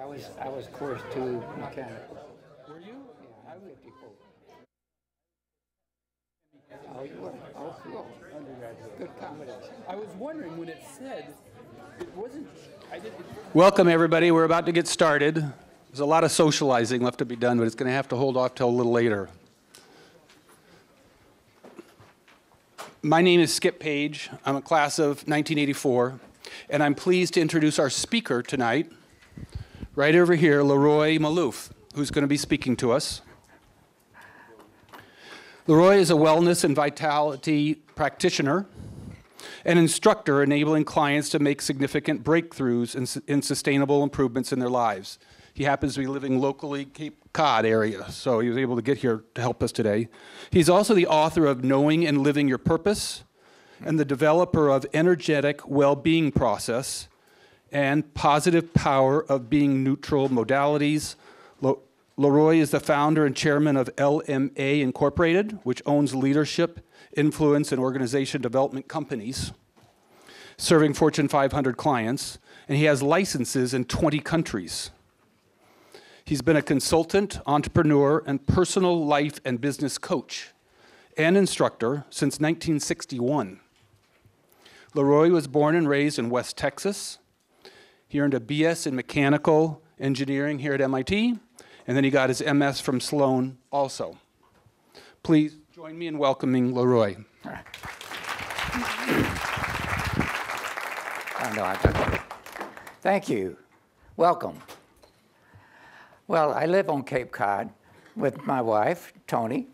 I was course 2 mechanical. Were you? Yeah, I'm 54. Oh, you were? Oh, cool. Undergraduate. Good combination. I was wondering when it said, it wasn't, I didn't. Welcome, everybody. We're about to get started. There's a lot of socializing left to be done, but it's going to have to hold off till a little later. My name is Skip Page. I'm a class of 1984, and I'm pleased to introduce our speaker tonight, right over here, LeRoy Malouf, who's going to be speaking to us. LeRoy is a wellness and vitality practitioner and instructor enabling clients to make significant breakthroughs in sustainable improvements in their lives. He happens to be living locally Cape Cod area, so he was able to get here to help us today. He's also the author of Knowing and Living Your Purpose and the developer of Energetic Well-Being Process and Positive Power of Being Neutral Modalities. LeRoy is the founder and chairman of LMA Incorporated, which owns leadership, influence, and organization development companies, serving Fortune 500 clients, and he has licenses in 20 countries. He's been a consultant, entrepreneur, and personal life and business coach and instructor since 1961. LeRoy was born and raised in West Texas. He earned a BS in mechanical engineering here at MIT, and then he got his MS from Sloan also. Please join me in welcoming LeRoy. Thank you. Welcome. Well, I live on Cape Cod with my wife, Tony.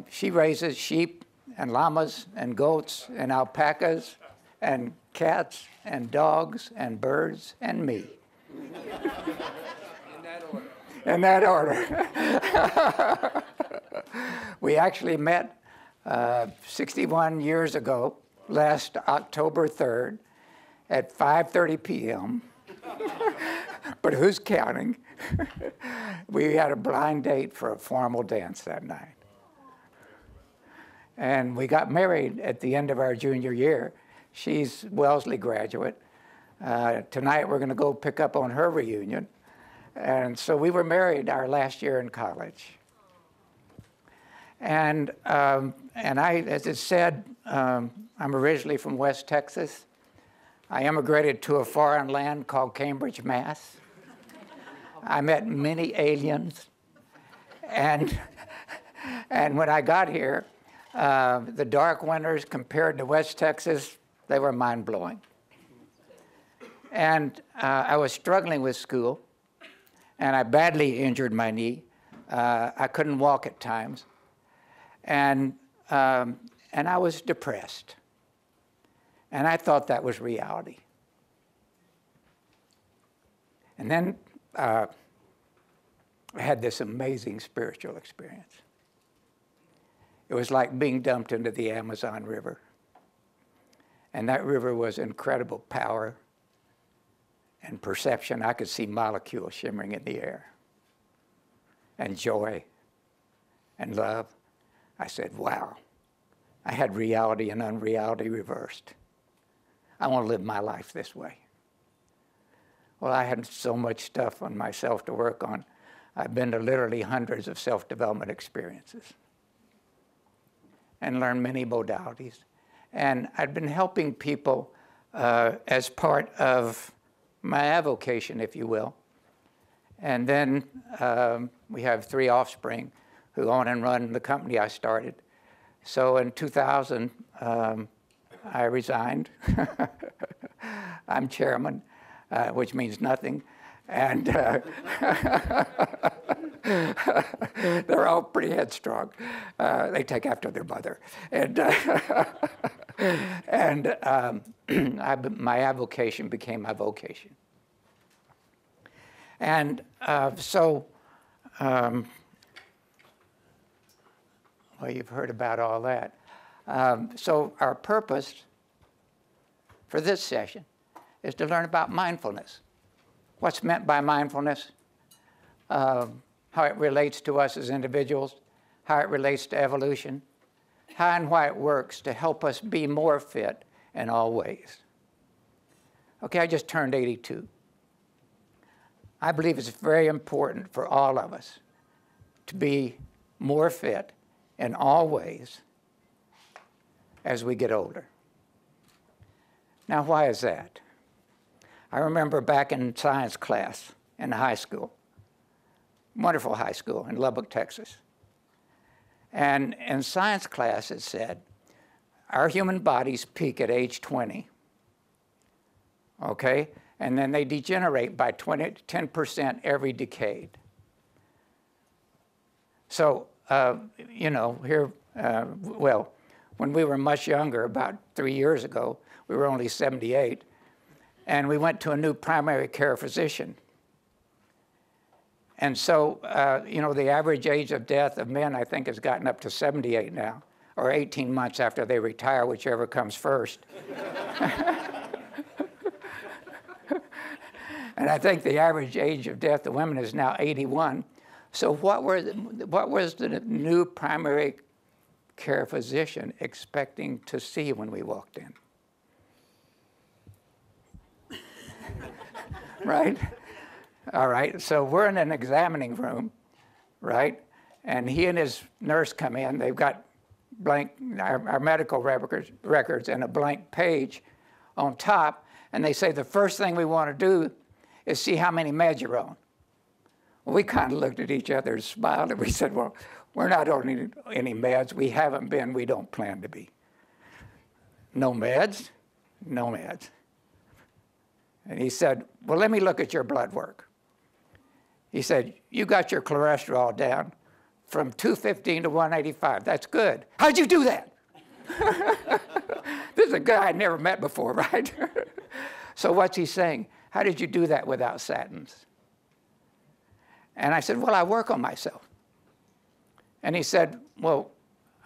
She raises sheep and llamas and goats and alpacas and cats and dogs and birds and me. In that order. We actually met 61 years ago, last October 3rd, at 5:30 p.m. But who's counting? We had a blind date for a formal dance that night. And we got married at the end of our junior year. She's Wellesley graduate. Tonight we're going to go pick up on her reunion. And so we were married our last year in college. And I, as it said, I'm originally from West Texas. I immigrated to a foreign land called Cambridge, Mass. I met many aliens. And when I got here, the dark winters compared to West Texas, they were mind-blowing. And I was struggling with school. And I badly injured my knee. I couldn't walk at times. And I was depressed. And I thought that was reality. And then I had this amazing spiritual experience. It was like being dumped into the Amazon River. And that river was incredible power and perception. I could see molecules shimmering in the air, and joy, and love. I said, wow, I had reality and unreality reversed. I want to live my life this way. Well, I had so much stuff on myself to work on. I've been to literally hundreds of self-development experiences and learned many modalities. And I'd been helping people as part of my avocation, if you will. And then we have 3 offspring who own and run the company I started. So in 2000, I resigned. I'm chairman, which means nothing. And they're all pretty headstrong. They take after their mother. And, my avocation became my vocation. And well, you've heard about all that. So our purpose for this session is to learn about mindfulness. What's meant by mindfulness, how it relates to us as individuals, how it relates to evolution, how and why it works to help us be more fit in all ways. Okay, I just turned 82. I believe it's very important for all of us to be more fit in all ways as we get older. Now, why is that? I remember back in science class in high school, wonderful high school in Lubbock, Texas. And in science class, it said, our human bodies peak at age 20, okay? And then they degenerate by 10% every decade. So, you know, here, well, when we were much younger, about 3 years ago, we were only 78, and we went to a new primary care physician. And so, you know, the average age of death of men, I think, has gotten up to 78 now, or 18 months after they retire, whichever comes first. And I think the average age of death of women is now 81. So what was the new primary care physician expecting to see when we walked in? Right? All right, so we're in an examining room, right? And he and his nurse come in. They've got our medical records and a blank page on top. And they say, the first thing we want to do is see how many meds you're on. Well, we kind of looked at each other and smiled, and we said, well, we're not on any meds. We haven't been. We don't plan to be. No meds? No meds. And he said, well, let me look at your blood work. He said, you got your cholesterol down from 215 to 185. That's good. How'd you do that? This is a guy I never met before, right? So what's he saying? How did you do that without statins? And I said, well, I work on myself. And he said, well,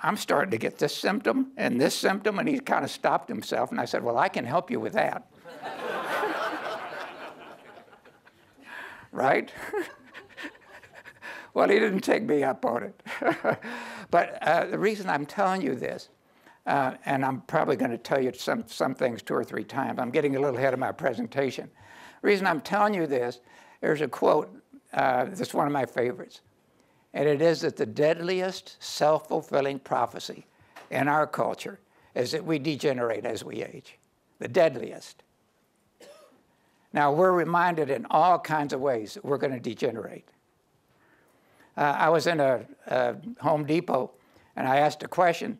I'm starting to get this symptom, and he kind of stopped himself. And I said, well, I can help you with that. Right? Well, he didn't take me up on it. But the reason I'm telling you this, and I'm probably going to tell you some things 2 or 3 times. I'm getting a little ahead of my presentation. The reason I'm telling you this, there's a quote that's one of my favorites. And it is that the deadliest self-fulfilling prophecy in our culture is that we degenerate as we age. The deadliest. Now, we're reminded in all kinds of ways that we're going to degenerate. I was in a Home Depot, and I asked a question.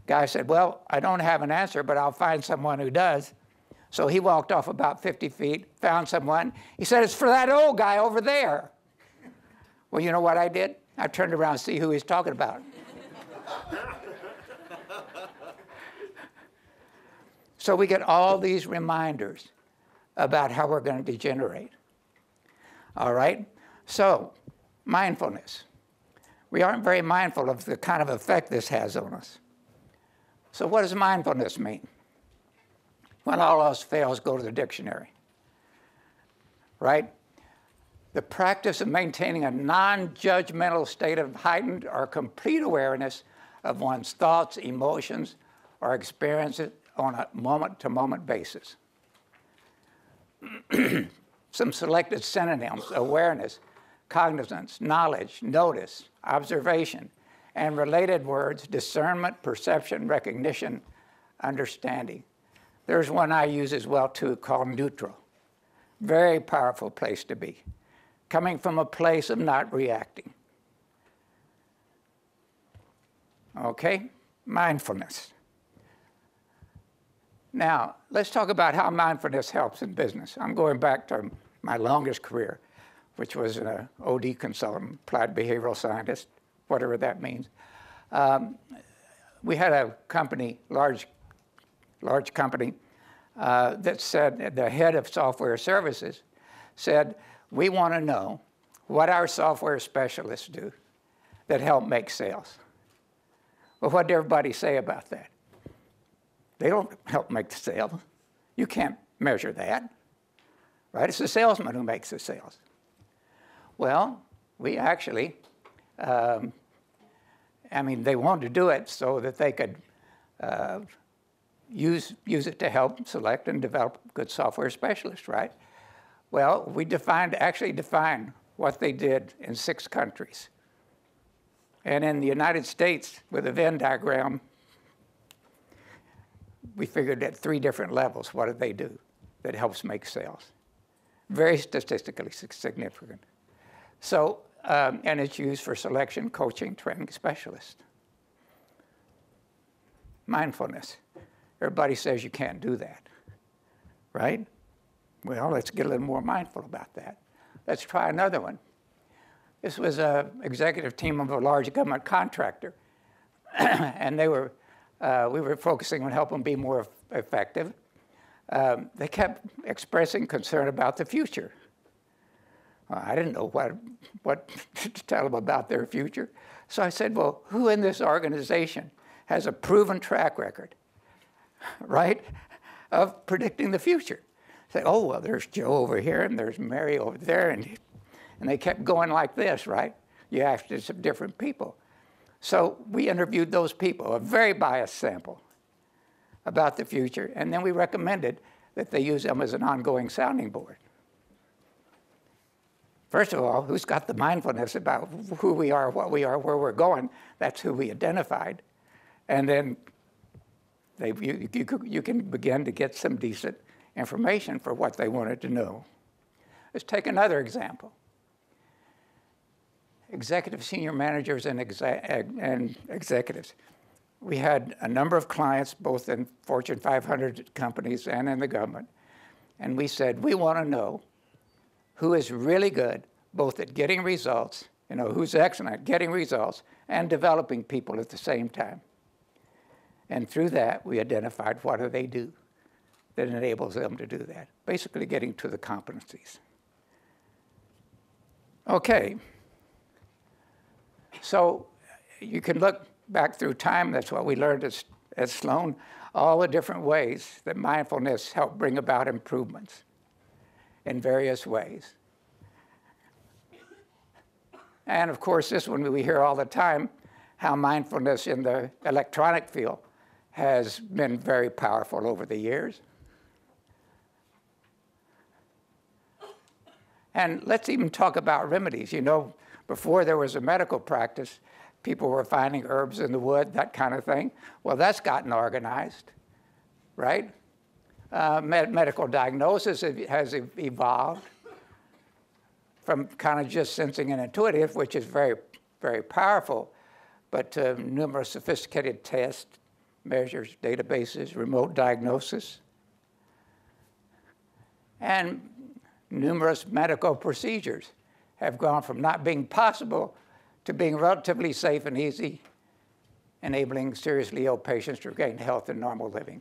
Guy said, well, I don't have an answer, but I'll find someone who does. So he walked off about 50 feet, found someone. He said, it's for that old guy over there. Well, you know what I did? I turned around to see who he's talking about. So we get all these reminders about how we're going to degenerate. All right? So, mindfulness. We aren't very mindful of the kind of effect this has on us. So what does mindfulness mean? When all else fails, go to the dictionary. Right? The practice of maintaining a non-judgmental state of heightened or complete awareness of one's thoughts, emotions, or experiences on a moment-to-moment basis. Some selected synonyms: awareness, cognizance, knowledge, notice, observation, and related words: discernment, perception, recognition, understanding. There's one I use as well, too, called neutral. Very powerful place to be, coming from a place of not reacting. Okay? Mindfulness. Now, let's talk about how mindfulness helps in business. I'm going back to my longest career, which was an OD consultant, applied behavioral scientist, whatever that means. We had a company, large company, that said, the head of software services said, we want to know what our software specialists do that help make sales. Well, what did everybody say about that? They don't help make the sale. You can't measure that, right? It's the salesman who makes the sales. Well, we actually, I mean, they wanted to do it so that they could use it to help select and develop good software specialists, right? Well, we actually defined what they did in 6 countries. And in the United States, with a Venn diagram, we figured at 3 different levels, what did they do that helps make sales? Very statistically significant. So, and it's used for selection, coaching, training specialists. Mindfulness. Everybody says you can't do that, right? Well, let's get a little more mindful about that. Let's try another one. This was an executive team of a large government contractor, and we were focusing on helping them be more effective. They kept expressing concern about the future. I didn't know what to tell them about their future. So I said, well, who in this organization has a proven track record, right, of predicting the future? Say, oh, well, there's Joe over here, and there's Mary over there, and they kept going like this, right? You asked some different people. So we interviewed those people, a very biased sample, about the future, and then we recommended that they use them as an ongoing sounding board. First of all, who's got the mindfulness about who we are, what we are, where we're going? That's who we identified. And then you can begin to get some decent information for what they wanted to know. Let's take another example. Executive senior managers and executives. We had a number of clients, both in Fortune 500 companies and in the government, and we said, we want to know who is really good, both at getting results, who's excellent at getting results and developing people at the same time. And through that, we identified what do they do that enables them to do that, basically getting to the competencies. Okay. So you can look back through time. That's what we learned at Sloan, all the different ways that mindfulness helped bring about improvements in various ways. And of course, this one we hear all the time, how mindfulness in the electronic field has been very powerful over the years. And let's even talk about remedies. Before there was a medical practice, people were finding herbs in the wood, that kind of thing. Well, that's gotten organized, right? Medical diagnosis has evolved from kind of just sensing and intuitive, which is very, very powerful, but numerous sophisticated tests, measures, databases, remote diagnosis, and numerous medical procedures have gone from not being possible to being relatively safe and easy, enabling seriously ill patients to regain health and normal living.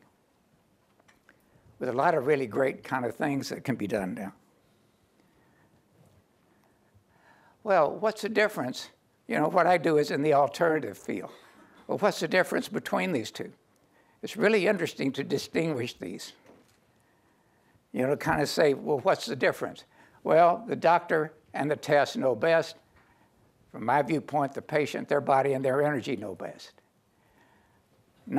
With a lot of really great kind of things that can be done now. Well, what's the difference? What I do is in the alternative field. Well, what's the difference between these two? It's really interesting to distinguish these. To kind of say, well, what's the difference? Well, the doctor and the test know best. From my viewpoint, the patient, their body, and their energy know best. In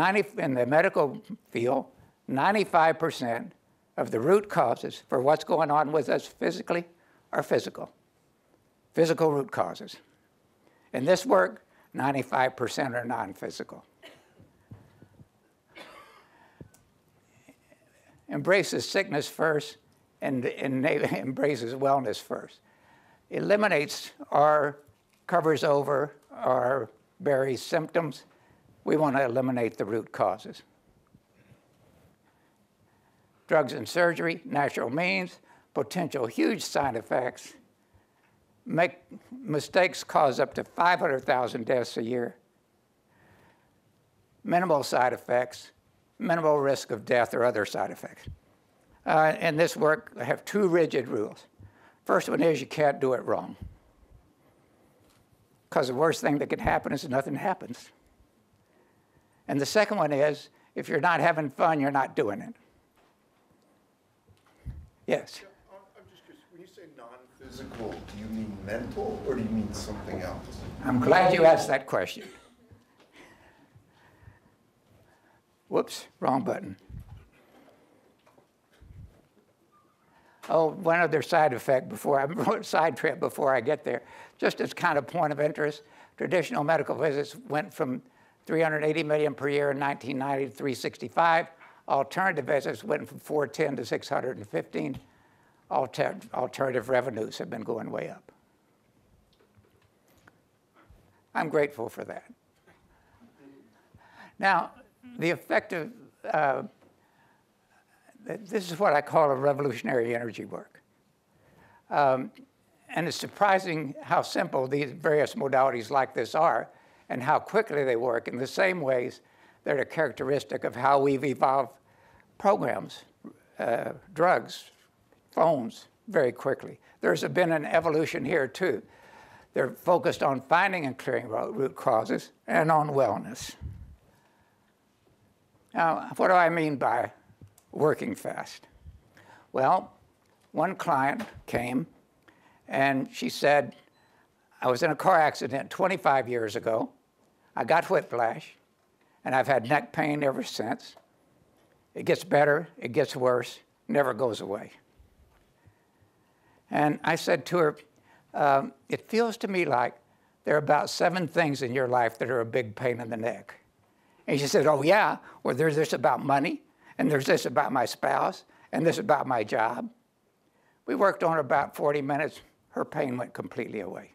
the medical field, 95% of the root causes for what's going on with us physically are physical root causes. In this work, 95% are non-physical. Embraces sickness first and embraces wellness first. Eliminates or covers over or buries symptoms. We want to eliminate the root causes. Drugs and surgery, natural means, potential huge side effects. Mistakes cause up to 500,000 deaths a year. Minimal side effects, minimal risk of death or other side effects. In this work, I have 2 rigid rules. First one is you can't do it wrong. Because the worst thing that can happen is nothing happens. And the second one is, if you're not having fun, you're not doing it. Yes? I'm just curious, when you say non-physical, do you mean mental or do you mean something else? I'm glad you asked that question. Whoops, wrong button. Oh, one other side effect side trip before I get there. Just as kind of point of interest, traditional medical visits went from 380 million per year in 1990 to 365. Alternative visits went from 410 to 615. Alternative revenues have been going way up. I'm grateful for that. Now, the effect of, this is what I call a revolutionary energy work. And it's surprising how simple these various modalities like this are and how quickly they work in the same ways that are characteristic of how we've evolved programs, drugs, phones very quickly. There's been an evolution here too. They're focused on finding and clearing root causes and on wellness. Now, what do I mean by working fast? Well, one client came and she said, I was in a car accident 25 years ago. I got whiplash, and I've had neck pain ever since. It gets better, it gets worse, never goes away. And I said to her, it feels to me like there are about 7 things in your life that are a big pain in the neck. And she said, oh yeah, well there's this about money, and there's this about my spouse, and this about my job. We worked on about 40 minutes, her pain went completely away.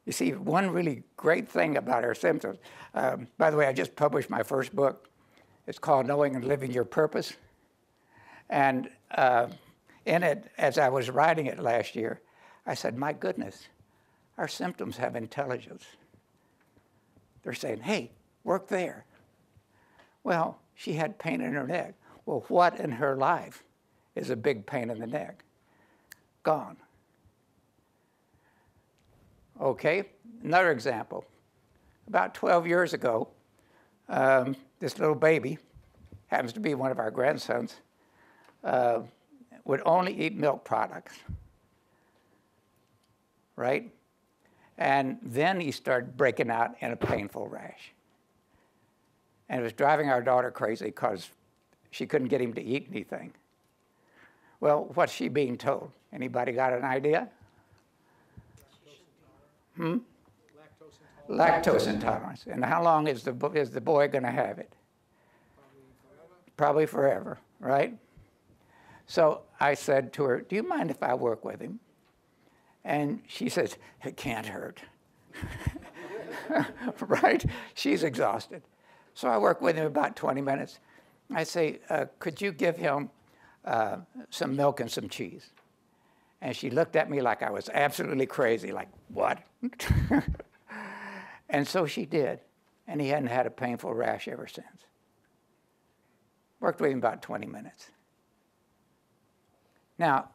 You see, one really great thing about our symptoms, by the way, I just published my first book. It's called Knowing and Living Your Purpose. And in it, as I was writing it last year, I said, my goodness, our symptoms have intelligence. They're saying, hey, work there. Well, she had pain in her neck. Well, what in her life is a big pain in the neck? Gone. Okay, another example. About 12 years ago, this little baby, happens to be one of our grandsons, would only eat milk products, right? And then he started breaking out in a painful rash. And it was driving our daughter crazy because she couldn't get him to eat anything. Well, what's she being told? Anybody got an idea? Lactose intolerance. And how long is the boy going to have it? Probably forever, right? So I said to her, do you mind if I work with him? And she says, it can't hurt. Right? She's exhausted. So I work with him about 20 minutes. I say, could you give him some milk and some cheese? And she looked at me like I was absolutely crazy, like, what? And so she did. And he hadn't had a painful rash ever since. Worked with him about 20 minutes. Now,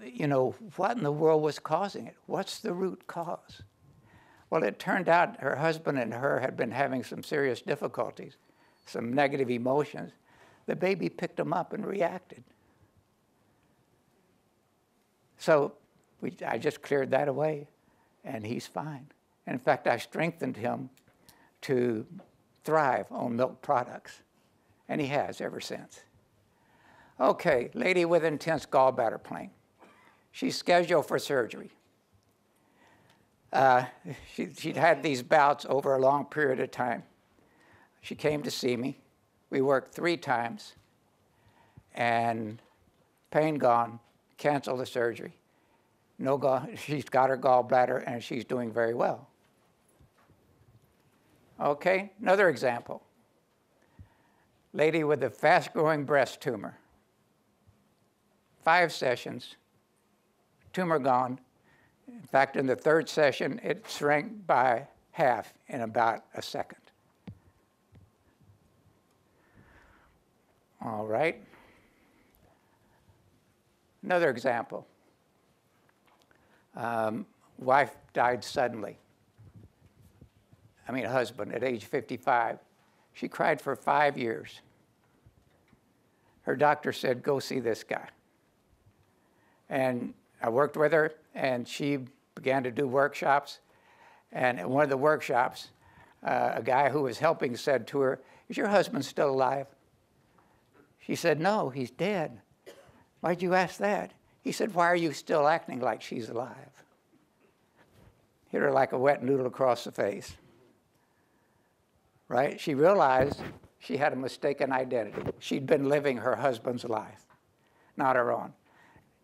you know, what in the world was causing it? What's the root cause? Well, it turned out her husband and her had been having some serious difficulties, some negative emotions. The baby picked them up and reacted. So I just cleared that away, and he's fine. And in fact, I strengthened him to thrive on milk products, and he has ever since. Okay, lady with intense gallbladder pain. She's scheduled for surgery. She'd had these bouts over a long period of time. She came to see me. We worked 3 times, and pain gone, canceled the surgery. She's got her gallbladder, and she's doing very well. Okay, another example. Lady with a fast-growing breast tumor. 5 sessions, tumor gone. In fact, in the 3rd session, it shrank by half in about a second. All right. Another example. Wife died suddenly. Husband at age 55. She cried for 5 years. Her doctor said, go see this guy. And I worked with her, and she began to do workshops. And at one of the workshops, a guy who was helping said to her, is your husband still alive? She said, no, he's dead. Why'd you ask that? He said, why are you still acting like she's alive? Hit her like a wet noodle across the face. Right? She realized she had a mistaken identity. She'd been living her husband's life, not her own.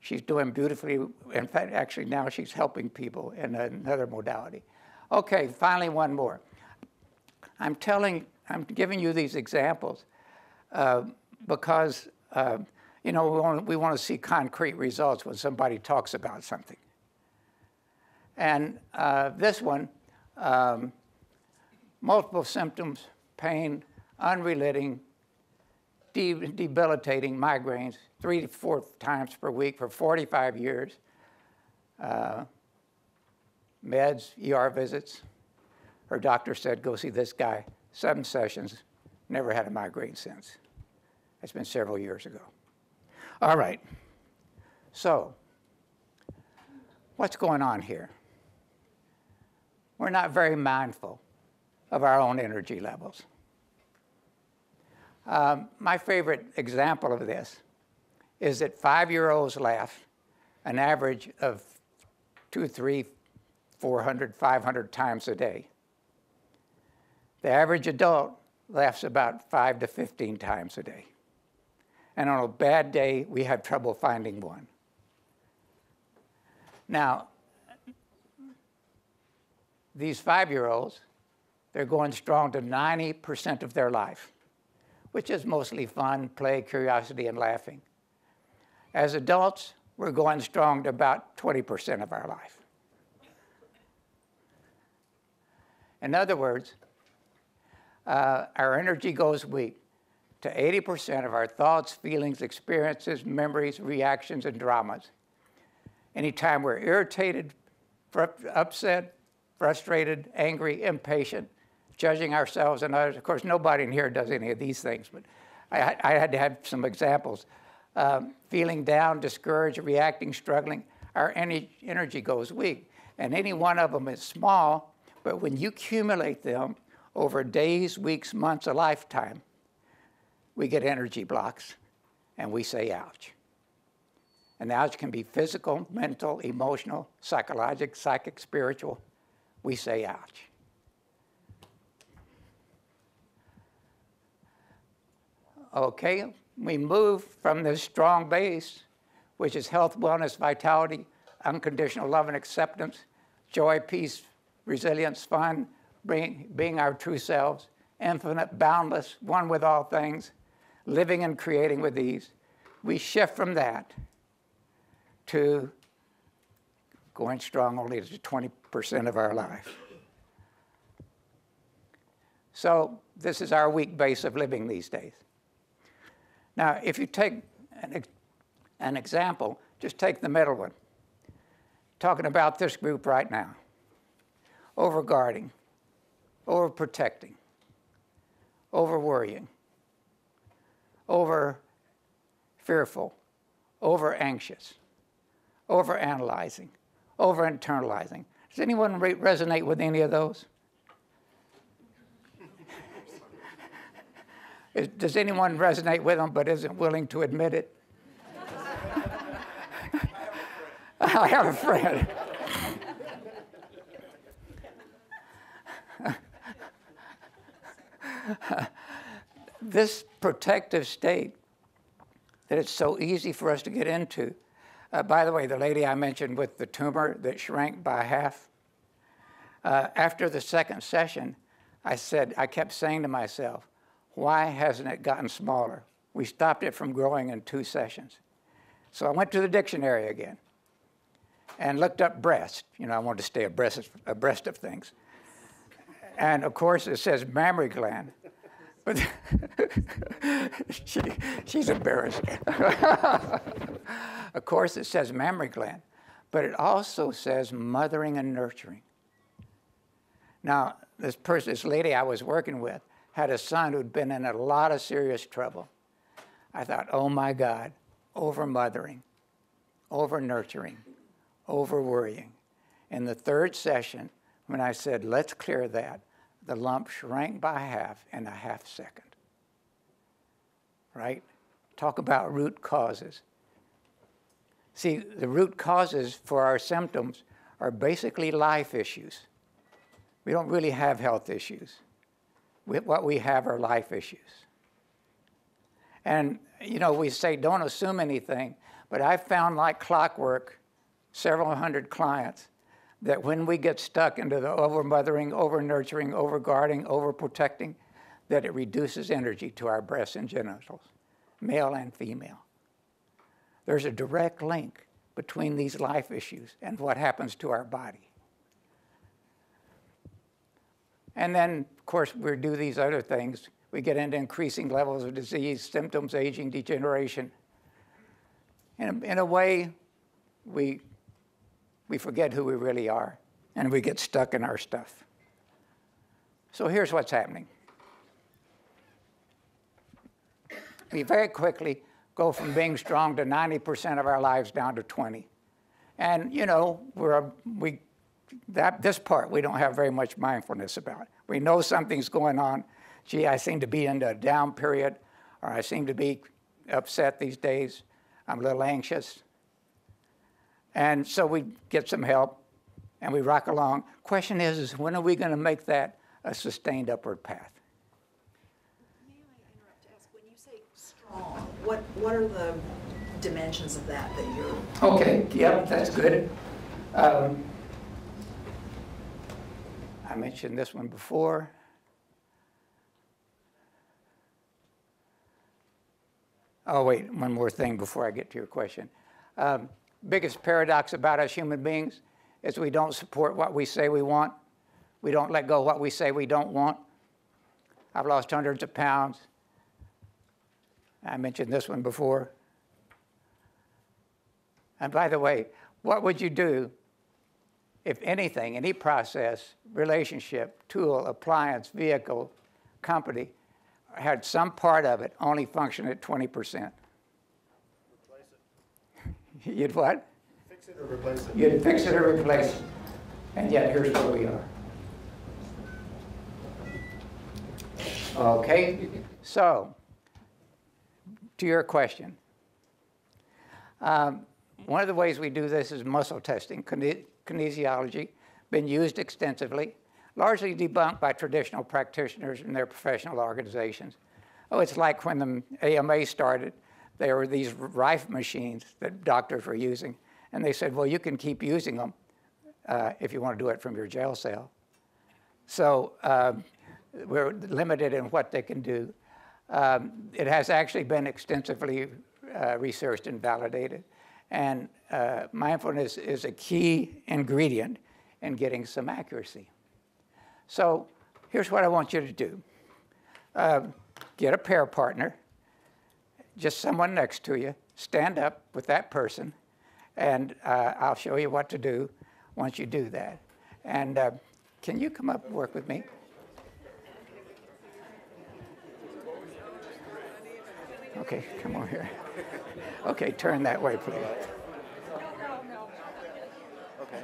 She's doing beautifully. In fact, actually now she's helping people in another modality. Okay, finally one more. I'm giving you these examples because you know, we want to see concrete results when somebody talks about something. And this one, multiple symptoms, pain, unrelenting, debilitating migraines, 3 to 4 times per week for 45 years. Meds, ER visits. Her doctor said, go see this guy. 7 sessions, never had a migraine since. It's been several years ago. All right, so what's going on here? We're not very mindful of our own energy levels. My favorite example of this is that 5-year-olds laugh an average of 200, 300, 400, 500 times a day. The average adult laughs about 5 to 15 times a day. And on a bad day, we have trouble finding one. Now, these 5-year-olds, they're going strong to 90% of their life, which is mostly fun, play, curiosity, and laughing. As adults, we're going strong to about 20% of our life. In other words, our energy goes weak to 80% of our thoughts, feelings, experiences, memories, reactions, and dramas. Anytime we're irritated, upset, frustrated, angry, impatient, judging ourselves and others. Of course, nobody in here does any of these things, but I had to have some examples. Feeling down, discouraged, reacting, struggling, our energy goes weak. And any one of them is small, but when you accumulate them over days, weeks, months, a lifetime, we get energy blocks, and we say, ouch. And ouch can be physical, mental, emotional, psychological, psychic, spiritual. We say, ouch. Okay, we move from this strong base, which is health, wellness, vitality, unconditional love and acceptance, joy, peace, resilience, fun, being our true selves, infinite, boundless, one with all things, living and creating with ease. We shift from that to going strong only to 20% of our life. So this is our weak base of living these days. Now, if you take an example, just take the middle one. Talking about this group right now. Overguarding, overprotecting, overworrying, over fearful, over anxious, over analyzing, over internalizing. Does anyone resonate with any of those? Does anyone resonate with them but isn't willing to admit it? I have a friend. This protective state that it's so easy for us to get into. By the way, the lady I mentioned with the tumor that shrank by half, after the second session, I kept saying to myself, why hasn't it gotten smaller? We stopped it from growing in 2 sessions. So I went to the dictionary again and looked up breast. You know, I wanted to stay abreast of things. And of course, it says mammary gland. But she's embarrassed. Of course, it says mammary gland, but it also says mothering and nurturing. Now, this lady I was working with had a son who'd been in a lot of serious trouble. I thought, oh my God, over-mothering, over-nurturing, over-worrying. In the 3rd session, when I said, let's clear that, the lump shrank by half in a half second, right? talk about root causes. See, the root causes for our symptoms are basically life issues. We don't really have health issues. What we have are life issues. And, you know, we say don't assume anything, but I've found like clockwork, several hundred clients, that when we get stuck into the over-mothering, over-nurturing, over-guarding, over-protecting, that it reduces energy to our breasts and genitals, male and female. There's a direct link between these life issues and what happens to our body. And then, of course, we do these other things. We get into increasing levels of disease, symptoms, aging, degeneration. In a way, we forget who we really are, and we get stuck in our stuff. So here's what's happening. We very quickly go from being strong to 90% of our lives down to 20. And, you know, this part we don't have very much mindfulness about. We know something's going on. Gee, I seem to be in a down period, or I seem to be upset these days. I'm a little anxious. And so we get some help, and we rock along. Question is when are we going to make that a sustained upward path? May I interrupt to ask, when you say strong, what are the dimensions of that you're... Okay, yep, that's good. I mentioned this one before. Oh, wait, one more thing before I get to your question. Biggest paradox about us human beings is we don't support what we say we want. We don't let go of what we say we don't want. I've lost hundreds of pounds. I mentioned this one before. And by the way, what would you do if anything, any process, relationship, tool, appliance, vehicle, company, had some part of it only function at 20%? Replace it. You'd what? Fix it or replace it. You'd fix it or replace it. And yet here's where we are. Okay, so to your question. One of the ways we do this is muscle testing, kinesiology, been used extensively, largely debunked by traditional practitioners and their professional organizations. Oh, it's like when the AMA started, there were these Rife machines that doctors were using, and they said, well, you can keep using them if you want to do it from your jail cell. So we're limited in what they can do. It has actually been extensively researched and validated. And mindfulness is a key ingredient in getting some accuracy. So here's what I want you to do. Get a pair partner, just someone next to you, stand up with that person, and I'll show you what to do once you do that. And can you come up and work with me? Okay, come over here. Okay, turn that way, please. Okay.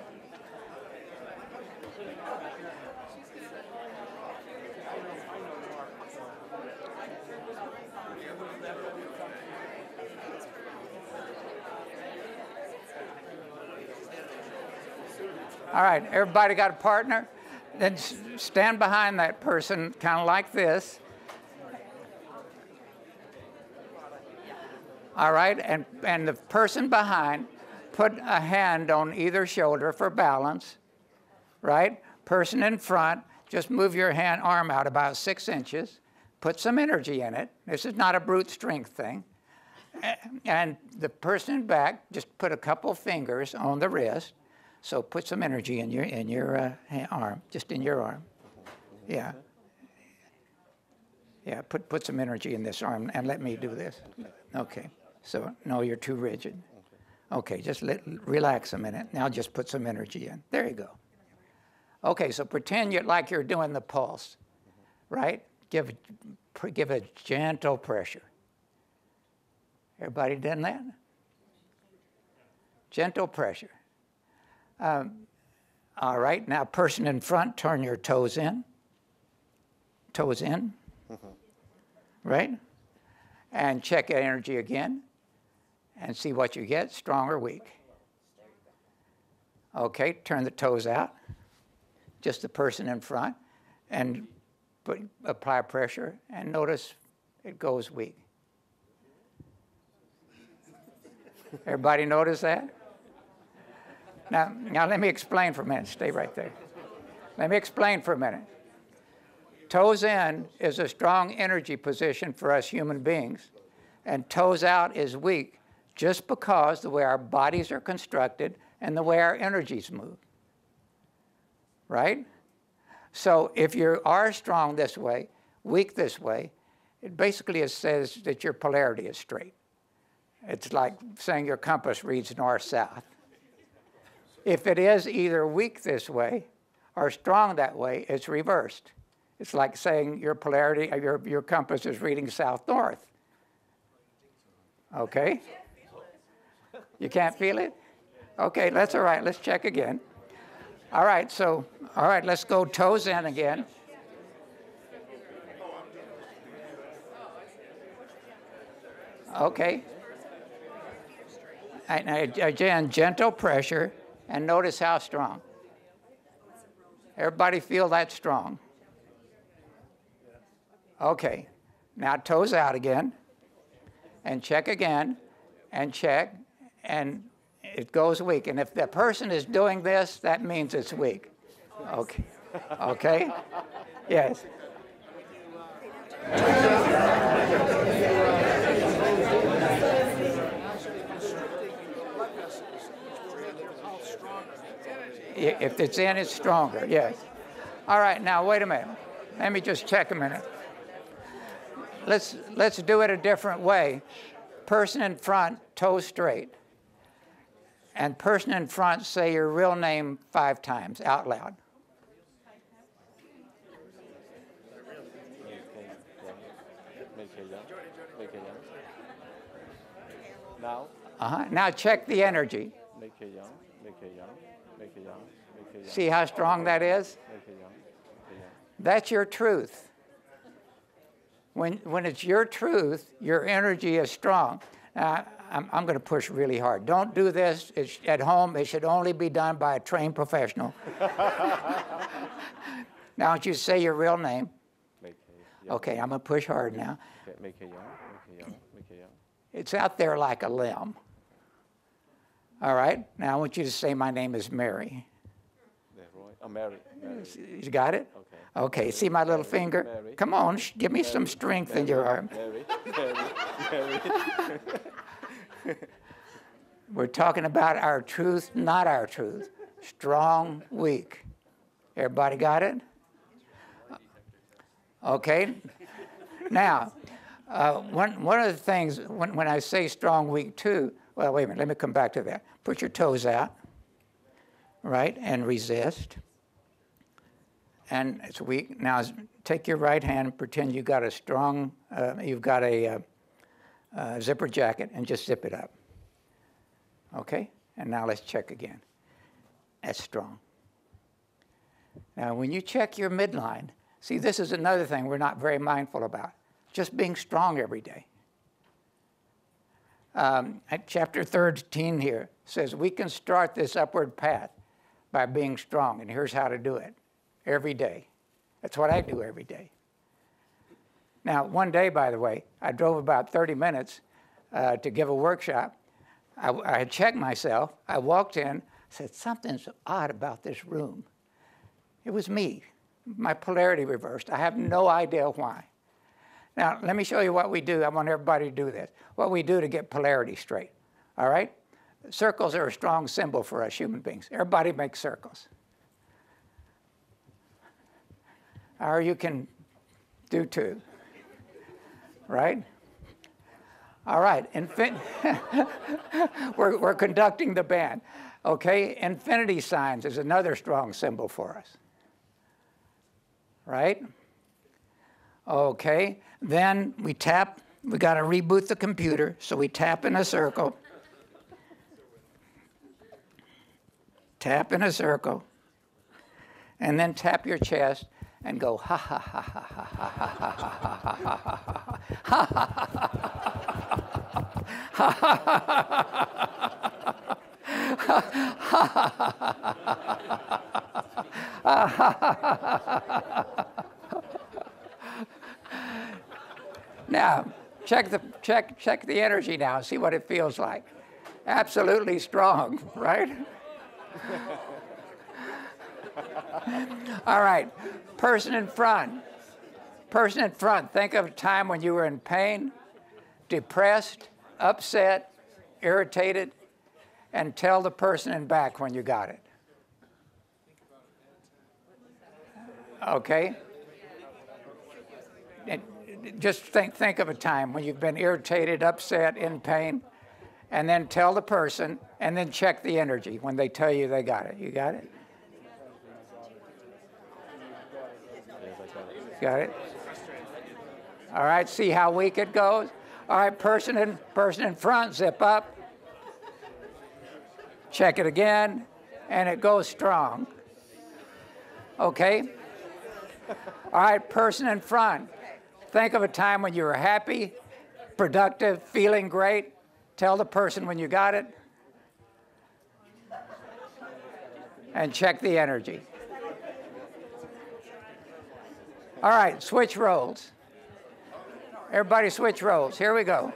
All right, everybody got a partner? Then stand behind that person, kind of like this. All right, and the person behind, put a hand on either shoulder for balance, right? Person in front, just move your arm out about 6 inches. Put some energy in it. This is not a brute strength thing. And the person in back, just put a couple fingers on the wrist. So put some energy in your arm, just in your arm. Yeah. Yeah, put some energy in this arm and let me do this. Okay. So, no, you're too rigid. Okay, just relax a minute. Now just put some energy in. There you go. Okay, so pretend like you're doing the pulse, right? Give a gentle pressure. Everybody done that? Gentle pressure. All right, now person in front, turn your toes in. Toes in. Right? and check energy again and see what you get, strong or weak. Okay, turn the toes out, just the person in front, and apply pressure, and notice it goes weak. Everybody notice that? Now let me explain for a minute. Stay right there. Let me explain for a minute. Toes in is a strong energy position for us human beings, and toes out is weak just because the way our bodies are constructed and the way our energies move. Right? So if you are strong this way, weak this way, it basically says that your polarity is straight. It's like saying your compass reads north-south. If it is either weak this way or strong that way, it's reversed. It's like saying your polarity, your compass is reading south-north. Okay? You can't feel it? Okay, that's all right. Let's check again. All right, let's go toes in again. Okay. And again, gentle pressure, and notice how strong. Everybody feel that strong? Okay. Now toes out again, and check again, and check, and it goes weak. And if the person is doing this, that means it's weak. Okay. Okay? Yes. If it's in, it's stronger, yes. All right, now wait a minute. Let me just check a minute. Let's do it a different way. Person in front, toes straight. And person in front, say your real name 5 times out loud. Now. Now check the energy. See how strong that is? That's your truth. When it's your truth, your energy is strong. Now, I'm going to push really hard. Don't do this at home. It should only be done by a trained professional. Now, don't you say your real name? Okay, I'm going to push hard now. It's out there like a limb. All right, now I want you to say my name is Mary. LeRoy. Oh, Mary. You got it? Okay. Okay, see my little finger? Mary. Come on, give me some strength in your arm. Mary. We're talking about our truth, not our truth. Strong, weak. Everybody got it? Okay. Now, one of the things, when I say strong, weak too, well, wait a minute, let me come back to that. Put your toes out, right, and resist. And it's weak. Now, take your right hand and pretend you've got a strong, zipper jacket, and just zip it up. Okay? And now let's check again. That's strong. Now, when you check your midline, see, this is another thing we're not very mindful about. Just being strong every day. Chapter 13 here says we can start this upward path by being strong, and here's how to do it. Every day. That's what I do every day. Now, one day, by the way, I drove about 30 minutes to give a workshop. I had checked myself. I walked in, said, something's odd about this room. It was me. My polarity reversed. I have no idea why. Now, let me show you what we do. I want everybody to do this. What we do to get polarity straight, all right? Circles are a strong symbol for us human beings. Everybody makes circles. Or you can do 2, right? All right, we're conducting the band. Okay, infinity signs is another strong symbol for us, right? Okay, then we tap, we got to reboot the computer, so we tap in a circle. Tap in a circle, and then tap your chest and go ha ha ha ha ha ha ha ha ha ha. Now, check the energy now, see what it feels like. Absolutely strong, right? All right, person in front. Person in front, think of a time when you were in pain, depressed, upset, irritated, and tell the person in back when you got it. Okay? Just think of a time when you've been irritated, upset, in pain, and then tell the person, and then check the energy when they tell you they got it. You got it? Got it? All right, see how weak it goes? All right, person in front, zip up. Check it again, and it goes strong. Okay? All right, person in front. Think of a time when you were happy, productive, feeling great. Tell the person when you got it. And check the energy. All right, switch roles. Everybody switch roles. Here we go.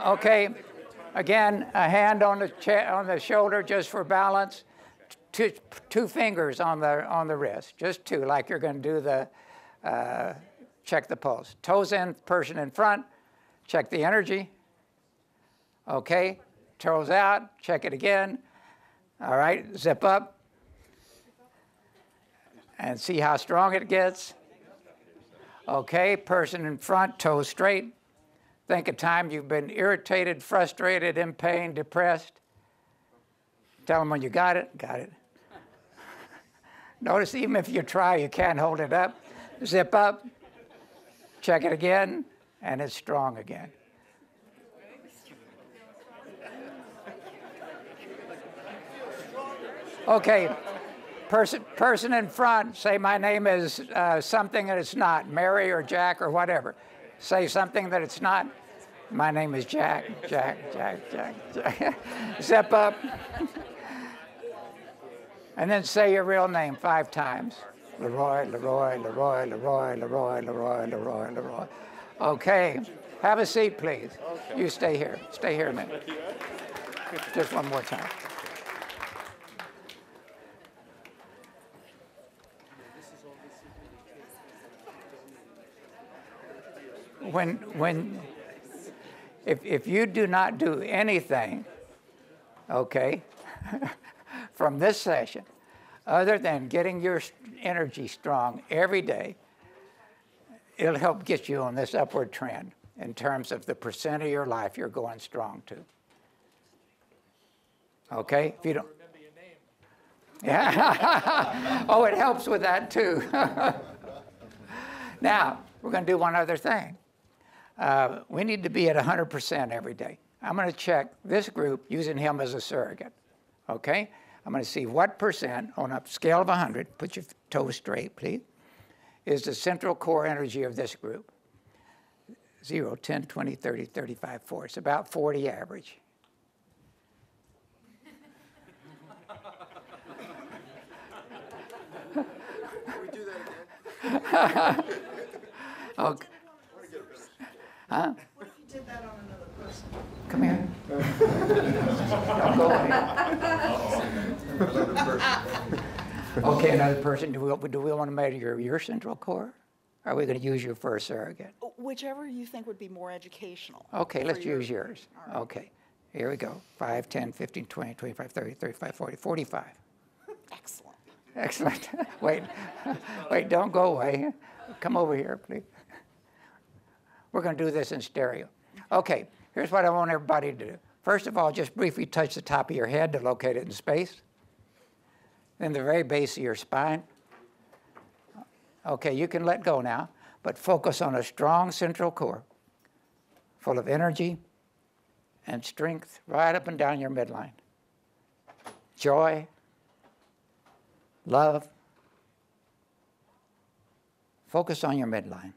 Okay, again, a hand on the shoulder just for balance. Two fingers on the wrist, just two, like you're going to do the check the pulse. Toes in, person in front, check the energy. Okay, toes out, check it again. All right, zip up. And see how strong it gets. Okay, person in front, toes straight. Think of time you've been irritated, frustrated, in pain, depressed. Tell them when you got it. Got it. Notice even if you try, you can't hold it up. Zip up. Check it again, and it's strong again. Okay. Person in front, say my name is something that it's not, Mary or Jack or whatever. Say something that it's not. My name is Jack. Zip up. And then say your real name 5 times. LeRoy, LeRoy, LeRoy, LeRoy, LeRoy, LeRoy, LeRoy, LeRoy. Okay, have a seat, please. Okay. You stay here. Stay here a minute. Just one more time. If you do not do anything, okay, from this session, other than getting your energy strong every day, it'll help get you on this upward trend in terms of the percent of your life you're going strong to. Okay? If you don't remember your name. Yeah. Oh, it helps with that too. Now, we're going to do one other thing. We need to be at 100% every day. I'm going to check this group using him as a surrogate. Okay? I'm going to see what percent on a scale of 100, put your toes straight, please, is the central core energy of this group. 0, 10, 20, 30, 35, 40. It's about 40 average. Can we do that again? Okay. Huh? What if you did that on another person? Come here. Don't go away. Okay, another person. Do we want to measure your central core? Or are we going to use you for a surrogate? Whichever you think would be more educational. Okay, let's use yours. Right. Okay, here we go. 5, 10, 15, 20, 25, 30, 35, 40, 45. Excellent. Excellent. Wait, don't go away. Come over here, please. We're going to do this in stereo. Okay, here's what I want everybody to do. First of all, just briefly touch the top of your head to locate it in space. Then the very base of your spine. Okay, you can let go now, but focus on a strong central core, full of energy and strength right up and down your midline. joy, love. Focus on your midline.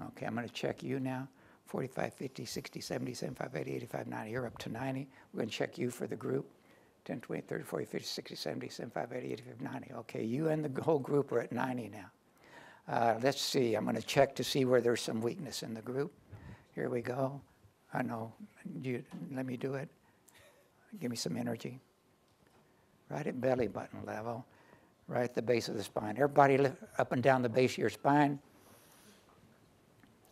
Okay, I'm going to check you now. 45, 50, 60, 70, 75, 80, 85, 90. You're up to 90. We're going to check you for the group. 10, 20, 30, 40, 50, 60, 70, 75, 80, 85, 90. Okay, you and the whole group are at 90 now. Let's see. I'm going to check to see where there's some weakness in the group. Here we go. I know. Let me do it. Give me some energy. Right at belly button level. Right at the base of the spine. Everybody lift up and down the base of your spine.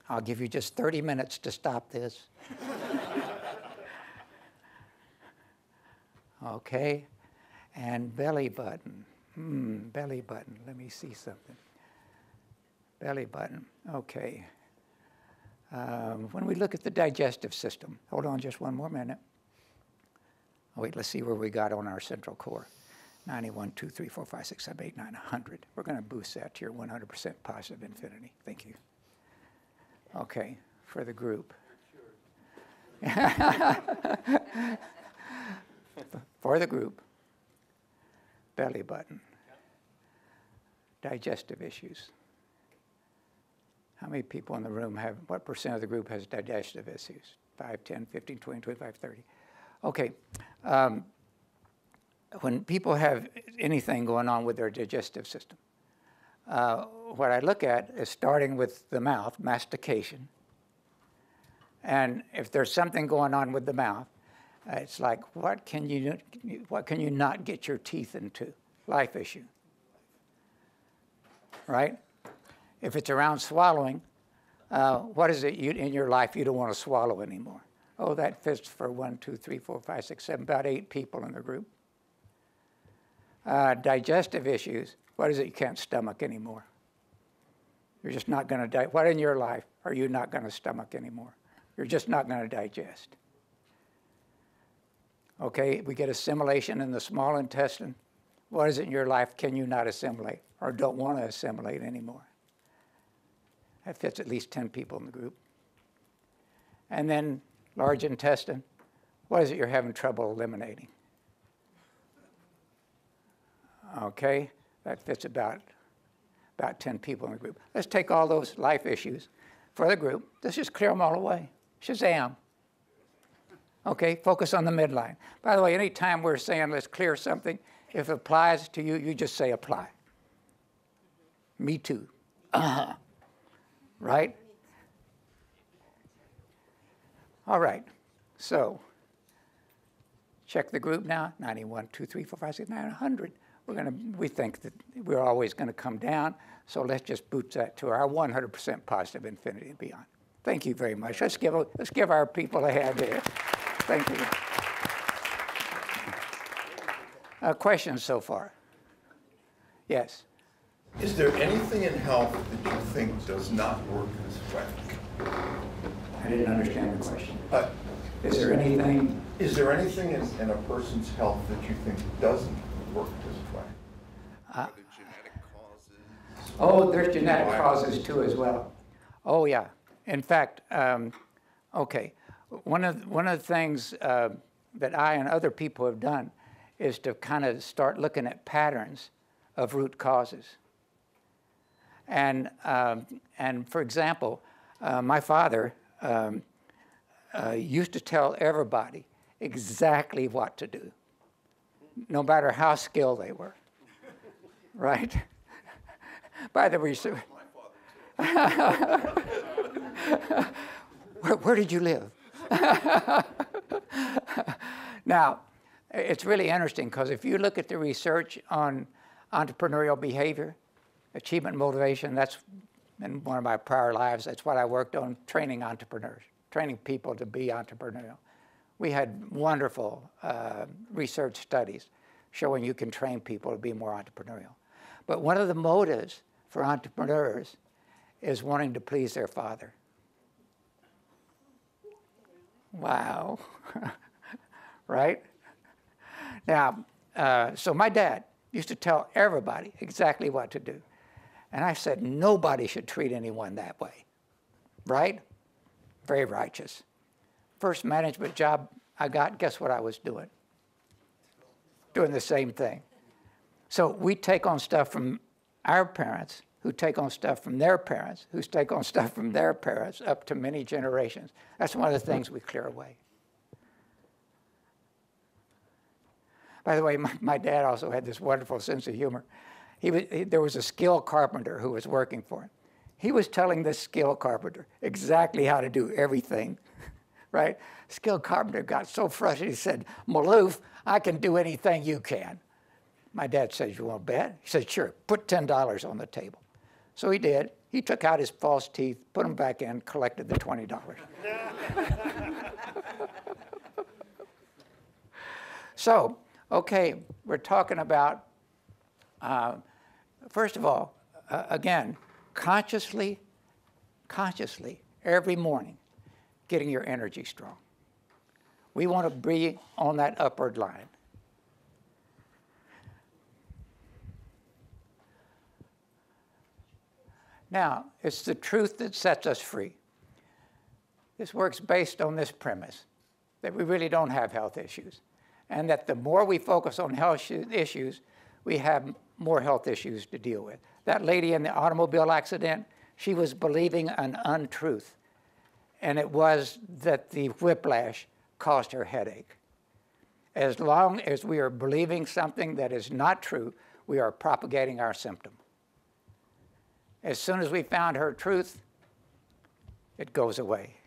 I'll give you just 30 minutes to stop this. Okay. And belly button. Belly button. Let me see something. Belly button. Okay. When we look at the digestive system, hold on just one more minute. Oh, wait, let's see where we got on our central core. 91, 2, 3, 4, 5, 6, 7, 8, 9, 100. We're going to boost that to your 100% positive infinity. Thank you. Okay, for the group. For the group. Belly button. Digestive issues. How many people in the room have, what percent of the group has digestive issues? 5, 10, 15, 20, 25, 30. Okay. When people have anything going on with their digestive system, what I look at is starting with the mouth, mastication. And if there's something going on with the mouth, it's like, what can you not get your teeth into? Life issue. Right? If it's around swallowing, what is it in your life you don't want to swallow anymore? Oh, that fits for 1, 2, 3, 4, 5, 6, 7, about 8 people in the group. Digestive issues, what is it you can't stomach anymore? You're just not going to what in your life are you not going to stomach anymore? You're just not going to digest. Okay, we get assimilation in the small intestine. What is it in your life can you not assimilate or don't want to assimilate anymore? That fits at least 10 people in the group. And then large intestine, what is it you're having trouble eliminating? Okay, that fits about 10 people in the group. Let's take all those life issues for the group. Let's just clear them all away. Shazam. Okay, focus on the midline. By the way, anytime we're saying let's clear something, if it applies to you, you just say apply. Me too. Right? All right, so check the group now. 91, 2, 3, 4, 5, 6, 9, 100. We think that we're always going to come down, so let's just boot that to our 100% positive infinity and beyond. Thank you very much. Let's give our people a hand here. Thank you. Questions so far? Yes. Is there anything in health that you think does not work this way? I didn't understand the question. Is there anything in a person's health that you think doesn't work this way? Are there genetic causes? Oh, there's genetic causes too as well. Oh yeah. In fact, okay. One of the things that I and other people have done is to kind of start looking at patterns of root causes. And for example, my father used to tell everybody exactly what to do, no matter how skilled they were, right? By the research. Where did you live? Now, it's really interesting because if you look at the research on entrepreneurial behavior, achievement motivation, that's in one of my prior lives, that's what I worked on, training entrepreneurs, training people to be entrepreneurial. We had wonderful research studies showing you can train people to be more entrepreneurial. But one of the motives for entrepreneurs is wanting to please their father. Wow. Right? Now, so my dad, Used to tell everybody exactly what to do. And I said, nobody should treat anyone that way. Right? Very righteous. First management job I got, guess what I was doing? Doing the same thing. So we take on stuff from our parents, who take on stuff from their parents, who take on stuff from their parents, up to many generations. That's one of the things we clear away. By the way, my dad also had this wonderful sense of humor. There was a skilled carpenter who was working for him. He was telling this skilled carpenter exactly how to do everything, right? Skilled carpenter got so frustrated, he said, Maloof, I can do anything you can. My dad said, you want to bet? He said, sure, put $10 on the table. So he did. He took out his false teeth, put them back in, collected the $20. So, okay, we're talking about, first of all, again, consciously, every morning, getting your energy strong. We want to be on that upward line. Now, it's the truth that sets us free. This works based on this premise, that we really don't have health issues, and that the more we focus on health issues, we have more health issues to deal with. That lady in the automobile accident, she was believing an untruth, and it was that the whiplash caused her headache. As long as we are believing something that is not true, we are propagating our symptom. As soon as we found her truth, it goes away.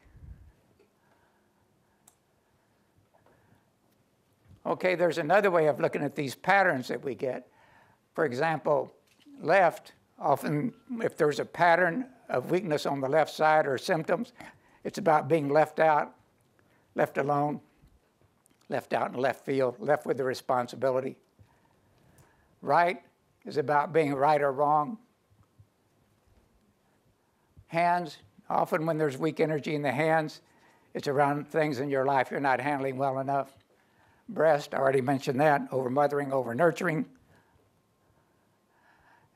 Okay, there's another way of looking at these patterns that we get. For example, left, often if there's a pattern of weakness on the left side or symptoms, it's about being left out, left alone, left out in left field, left with the responsibility. Right is about being right or wrong. Hands, often when there's weak energy in the hands, it's around things in your life you're not handling well enough. Breast, I already mentioned that, over-mothering, over-nurturing.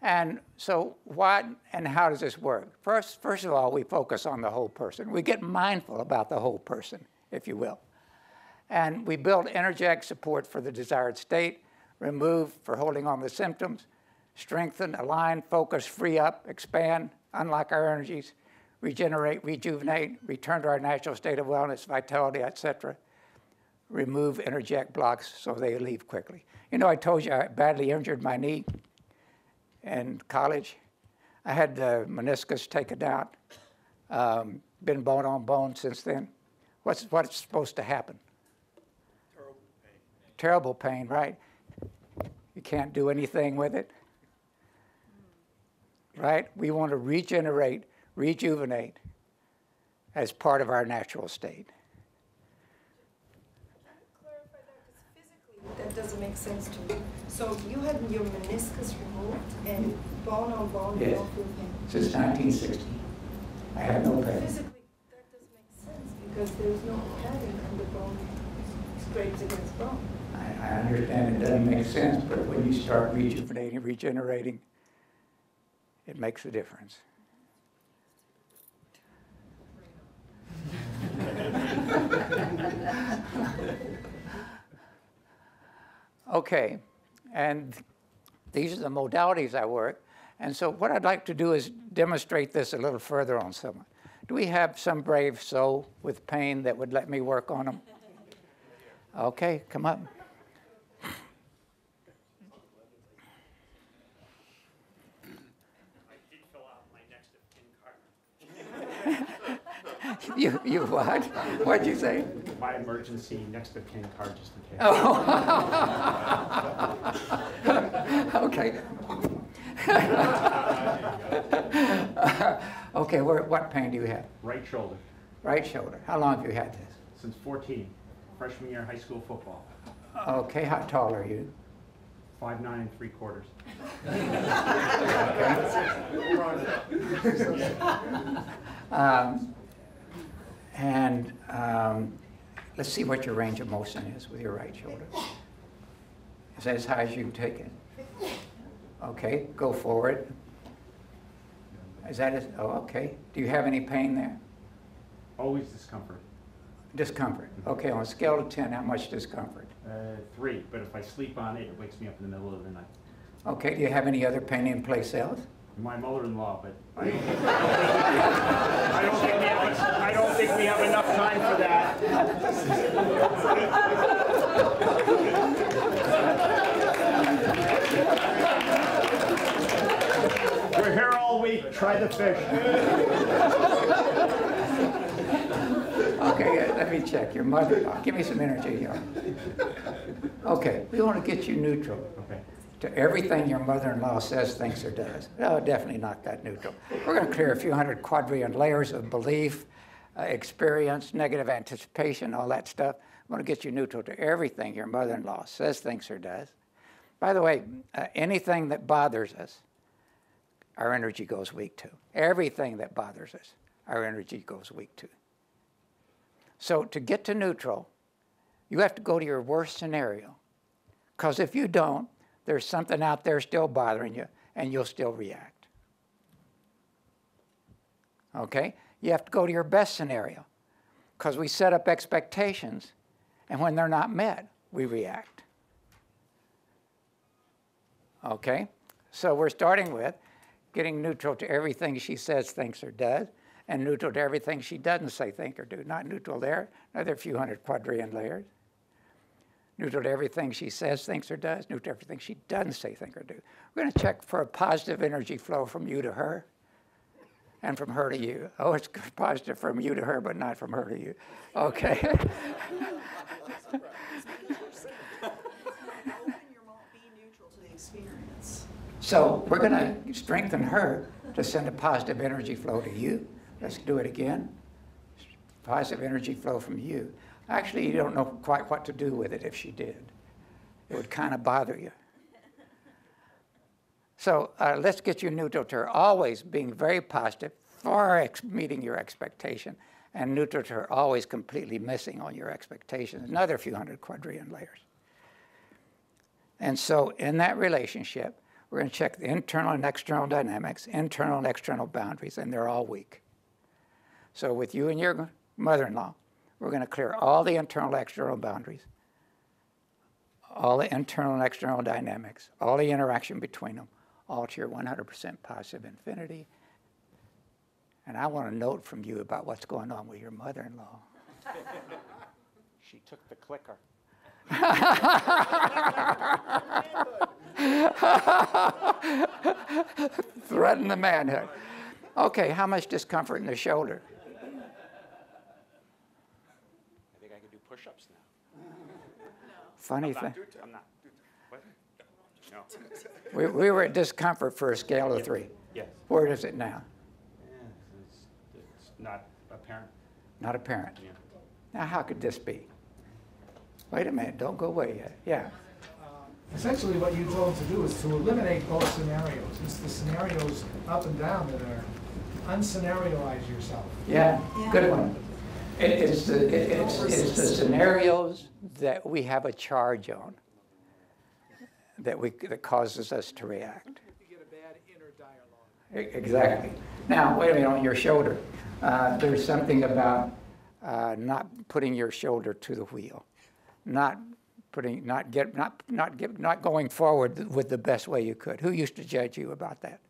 And so what and how does this work? First of all, we focus on the whole person. We get mindful about the whole person, if you will. And we build energetic support for the desired state, remove for holding on the symptoms, strengthen, align, focus, free up, expand, unlock our energies, regenerate, rejuvenate, return to our natural state of wellness, vitality, etc. Remove energetic blocks so they leave quickly. You know, I told you I badly injured my knee in college. I had the meniscus taken out, been bone on bone since then. What's supposed to happen? Terrible pain. Terrible pain, right? You can't do anything with it. Right? We want to regenerate, rejuvenate as part of our natural state. Clarify that, because physically that doesn't make sense to me. So you had your meniscus removed and bone on bone, you don't feel pain. Since 1960, I have no pain. Physically, that doesn't make sense because there's no padding and the bone scrapes against bone. I understand it doesn't make sense, but when you start rejuvenating, regenerating, it makes a difference. Okay, and these are the modalities I work. And so what I'd like to do is demonstrate this a little further on someone. Do we have some brave soul with pain that would let me work on them? Okay, come up. You what? What'd you say? My emergency next of kin card just in case. Oh. Okay. Okay, what pain do you have? Right shoulder. Right shoulder. How long have you had this? Since 14, freshman year high school football. Okay, how tall are you? 5'9" 3/4. Let's see what your range of motion is with your right shoulder. Is that as high as you can take it? Okay, go forward. Is that it? Oh, okay. Do you have any pain there? Always discomfort. Discomfort. Okay, on a scale of 10, how much discomfort? 3, but if I sleep on it, it wakes me up in the middle of the night. Okay, do you have any other pain in place else? My mother-in-law, but I don't think we have enough time for that. We're here all week. Try the fish. Okay, let me check. Your mother-in-law. Give me some energy here. Okay, we want to get you neutral. Okay. To everything your mother-in-law says, thinks, or does. No, definitely not that neutral. We're going to clear a few hundred quadrillion layers of belief, experience, negative anticipation, all that stuff. I want to get you neutral to everything your mother-in-law says, thinks, or does. By the way, anything that bothers us, our energy goes weak to. Everything that bothers us, our energy goes weak to. So to get to neutral, you have to go to your worst scenario. Because if you don't, there's something out there still bothering you, and you'll still react. Okay? You have to go to your best scenario, because we set up expectations, and when they're not met, we react. Okay? So we're starting with getting neutral to everything she says, thinks, or does, and neutral to everything she doesn't say, think, or do. Not neutral there, another few hundred quadrillion layers. Neutral to everything she says, thinks, or does. Neutral to everything she doesn't say, think, or do. We're going to check for a positive energy flow from you to her and from her to you. Oh, it's positive from you to her, but not from her to you. Okay. How can your mom be neutral to the experience? So we're going to strengthen her to send a positive energy flow to you. Let's do it again. Positive energy flow from you. Actually, you don't know quite what to do with it if she did. It would kind of bother you. So let's get you neutral to her, always being very positive, far meeting your expectation, and neutral to her, always completely missing on your expectations. Another few hundred quadrillion layers. And so in that relationship, we're going to check the internal and external dynamics, internal and external boundaries, and they're all weak. So with you and your mother-in-law, we're going to clear all the internal and external boundaries, all the internal and external dynamics, all the interaction between them, all to your 100% positive infinity. And I want a note from you about what's going on with your mother-in-law. She took the clicker. Threaten the manhood. Okay, how much discomfort in the shoulder? I think I can do push-ups now. Funny thing. I'm not. What? No. We were at discomfort for a scale of 3. Yes. Where is it now? Yeah, it's not apparent. Not apparent. Yeah. Now, how could this be? Wait a minute, don't go away yet. Yeah. Essentially, what you told to do is to eliminate both scenarios. It's the scenarios up and down that are unscenarioize yourself. Yeah, good one. It's the scenarios that we have a charge on that causes us to react. You get a bad inner dialogue. Exactly. Now, wait a minute, on your shoulder. There's something about not putting your shoulder to the wheel, not going forward with the best way you could. Who used to judge you about that?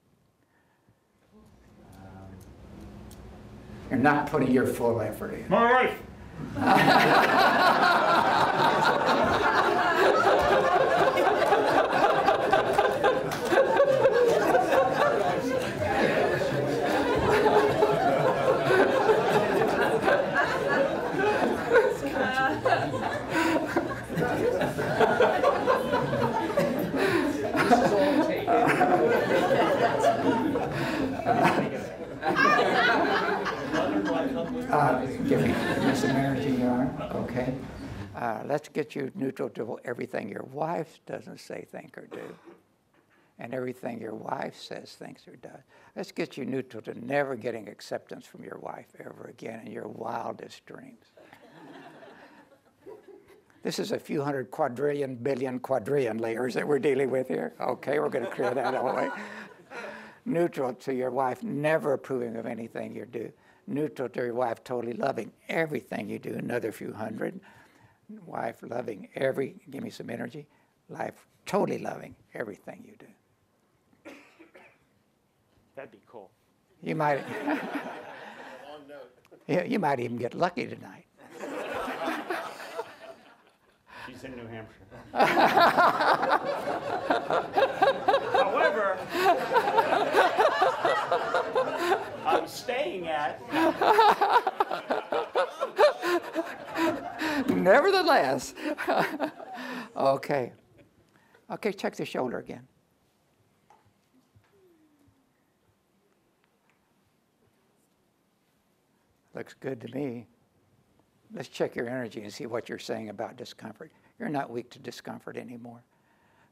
You're not putting your full effort in. My wife. Give me some energy, yarn. Okay. Let's get you neutral to everything your wife doesn't say, think, or do, and everything your wife says, thinks, or does. Let's get you neutral to never getting acceptance from your wife ever again in your wildest dreams. This is a few hundred quadrillion, billion, quadrillion layers that we're dealing with here. Okay, we're going to clear that all away. Neutral to your wife, never approving of anything you do. Neutral to your wife, totally loving everything you do, another few hundred. Wife loving give me some energy. Life totally loving everything you do. That'd be cool. You might, you might even get lucky tonight. She's in New Hampshire. However, I'm staying at. Nevertheless, okay. Okay, check the shoulder again. Looks good to me. Let's check your energy and see what you're saying about discomfort. You're not weak to discomfort anymore.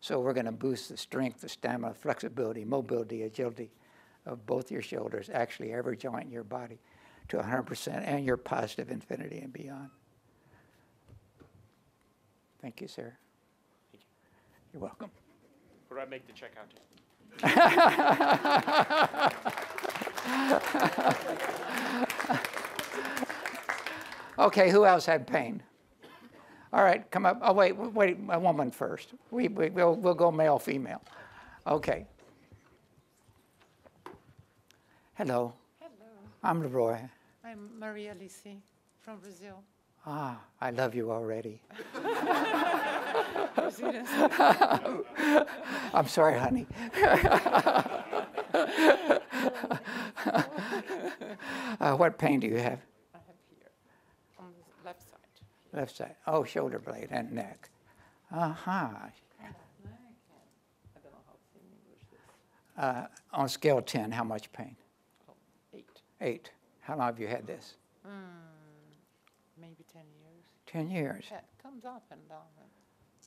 So we're going to boost the strength, the stamina, flexibility, mobility, agility of both your shoulders, actually every joint in your body, to 100%, and your positive infinity and beyond. Thank you, sir. Thank you. You're welcome. What do I make the check out to? Okay, who else had pain? All right, come up. Oh, wait, a woman first. We'll go male, female. Okay. Hello. Hello. I'm LeRoy. I'm Maria Alice from Brazil. Ah, I love you already. Brazilians. I'm sorry, honey. What pain do you have? I have here, on the left side. Left side. Oh, shoulder blade and neck. Uh-huh. I don't know how to say in English this. On a scale of 10, how much pain? Oh, 8. 8. How long have you had this? Maybe 10 years. 10 years. Yeah, it comes up and down.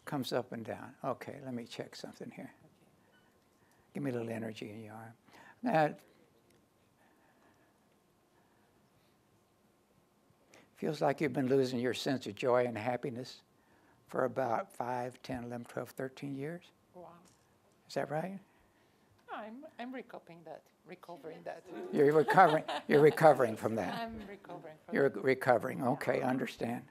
Comes up and down. Okay, let me check something here. Okay. Give me a little energy in your arm. That feels like you've been losing your sense of joy and happiness for about 5, 10, 11, 12, 13 years. Wow. Is that right? I'm recovering that. You're recovering. You're recovering from that. I'm recovering from You're that. recovering. Okay, understand.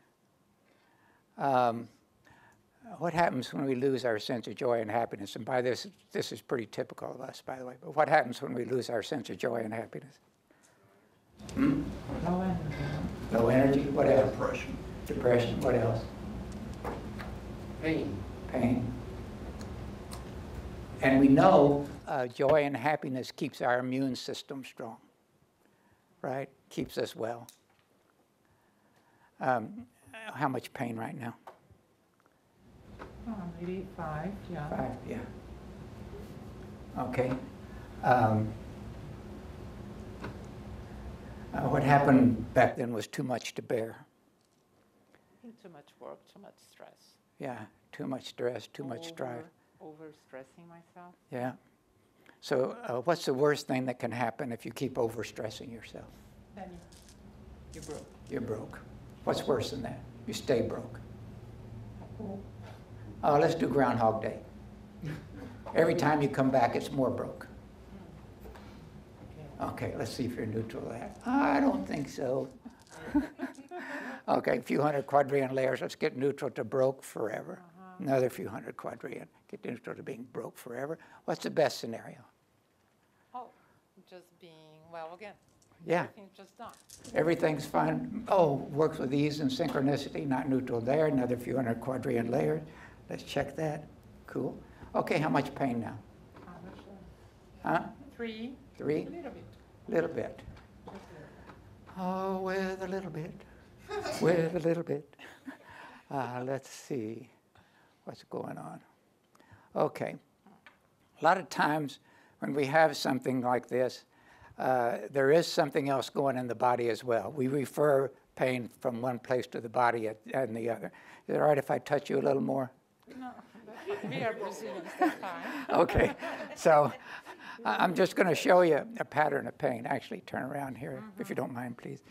What happens when we lose our sense of joy and happiness? And by this is pretty typical of us, by the way. But what happens when we lose our sense of joy and happiness? Low energy. Low energy. What else? Depression. Depression. What else? Pain. Pain. And we know joy and happiness keeps our immune system strong, right? Keeps us well. How much pain right now? Maybe 5, yeah. 5, yeah. Okay. What happened back then was too much to bear. I think too much work, too much stress. Yeah, too much stress, too much strive. Overstressing myself. Yeah. So what's the worst thing that can happen if you keep overstressing yourself? Then you're broke. You're broke. What's worse than that? You stay broke. Let's do Groundhog Day. Every time you come back, it's more broke. Okay, let's see if you're neutral to that. I don't think so. Okay, a few hundred quadrillion layers. Let's get neutral to broke forever. Another few hundred quadrillion. Get neutral to being broke forever. What's the best scenario? Oh, just being well again. Yeah. Everything's just done. Everything's fine. Oh, works with ease and synchronicity, not neutral there. Another few hundred quadrillion layers. Let's check that. Cool. Okay, how much pain now? Huh? 3. 3? A little bit. Little bit. Oh, with a little bit. With a little bit. Let's see what's going on. Okay. A lot of times when we have something like this, there is something else going in the body as well. We refer pain from one place to the body and the other. Is it all right if I touch you a little more? No, we are Brazilians, that's fine. Okay. So I'm just going to show you a pattern of pain. Actually, turn around here, if you don't mind, please.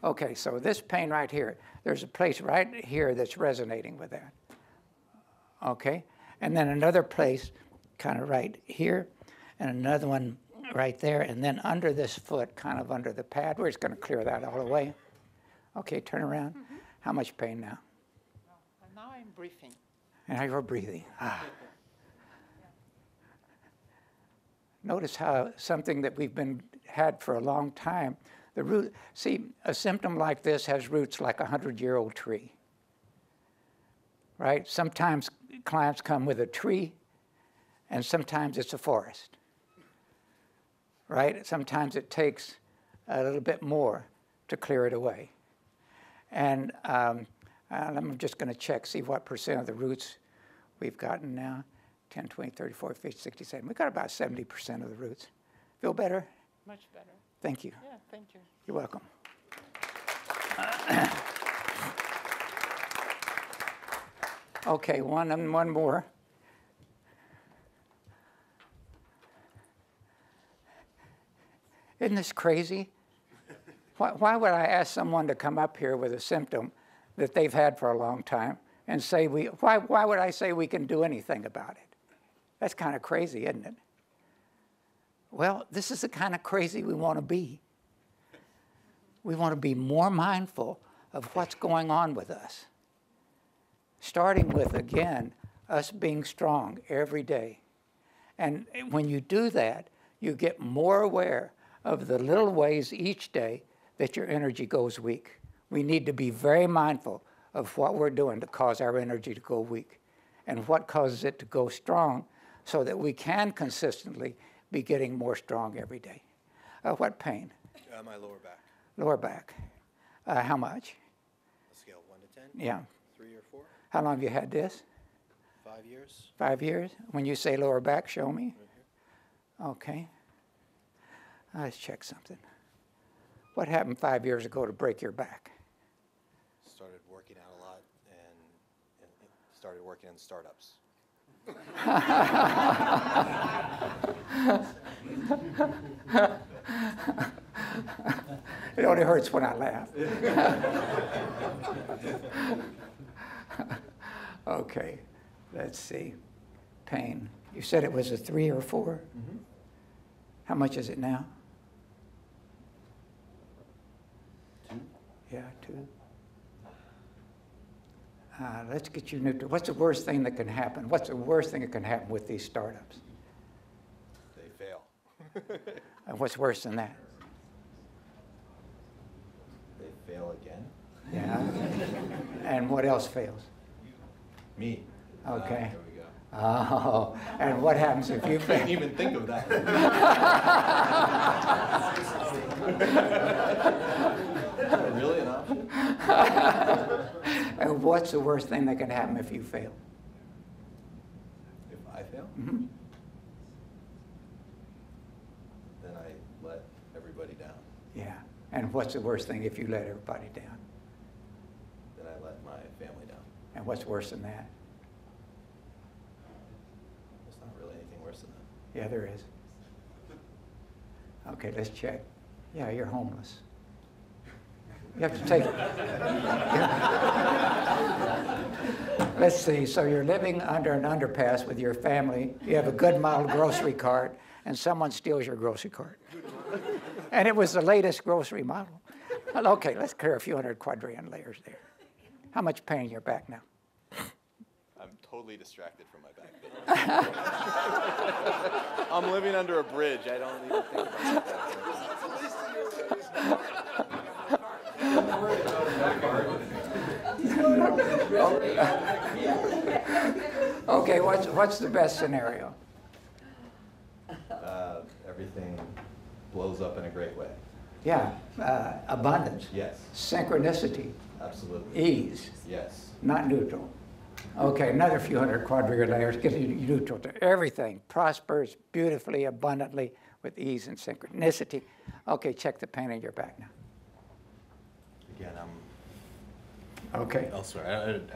Okay, so this pain right here, there's a place right here that's resonating with that. Okay, and then another place kind of right here, and another one right there, and then under this foot, kind of under the pad. We're just going to clear that all away. Okay, turn around. Mm-hmm. How much pain now? Now I'm breathing. And now you're breathing. Ah. Notice how something that we've had for a long time, the root, see, a symptom like this has roots like a 100-year-old tree, right? Sometimes clients come with a tree, and sometimes it's a forest, right? Sometimes it takes a little bit more to clear it away. And I'm just going to check, see what percent of the roots we've gotten now. 10, 20, 30, 40, 50, 60, 70. We've got about 70% of the roots. Feel better? Much better. Thank you. Yeah, thank you. You're welcome. Okay, one more. Isn't this crazy? Why would I ask someone to come up here with a symptom that they've had for a long time and say why would I say we can do anything about it? That's kind of crazy, isn't it? Well, this is the kind of crazy we want to be. We want to be more mindful of what's going on with us. Starting with, again, us being strong every day. And when you do that, you get more aware of the little ways each day that your energy goes weak. We need to be very mindful of what we're doing to cause our energy to go weak and what causes it to go strong, so that we can consistently be getting more strong every day. What pain? My lower back. Lower back. How much? A scale of 1 to 10? Yeah. 3 or 4? How long have you had this? 5 years. 5 years? When you say lower back, show me. Right here. Okay. Let's check something. What happened 5 years ago to break your back? Started working out a lot and started working in startups. It only hurts when I laugh. Okay, let's see. Pain. You said it was a 3 or 4? Mm-hmm. How much is it now? 2. Yeah, 2. Let's get you neutral. What's the worst thing that can happen? What's the worst thing that can happen with these startups? They fail. And what's worse than that? They fail again. Yeah. And what else fails? Me. Okay. There we go. Oh, and what happens if you I fail? didn't even think of that. Really an option? And what's the worst thing that can happen if you fail? If I fail? Mm-hmm. Then I let everybody down. Yeah. And what's the worst thing if you let everybody down? Then I let my family down. And what's worse than that? There's not really anything worse than that. Yeah, there is. Okay, let's check. Yeah, you're homeless. You have to take it. Let's see, so you're living under an underpass with your family. You have a good model grocery cart, and someone steals your grocery cart. And it was the latest grocery model. Well, okay, let's clear a few hundred quadrillion layers there. How much pain in your back now? I'm totally distracted from my back. I'm living under a bridge. I don't even think about that. Okay, what's the best scenario? Everything blows up in a great way. Yeah, abundance. Yes. Synchronicity. Absolutely. Ease. Yes. Not neutral. Okay, another few hundred quadrillion layers gets you neutral to everything. Prospers beautifully, abundantly, with ease and synchronicity. Okay, check the pain in your back now. Again, I'm Okay. elsewhere.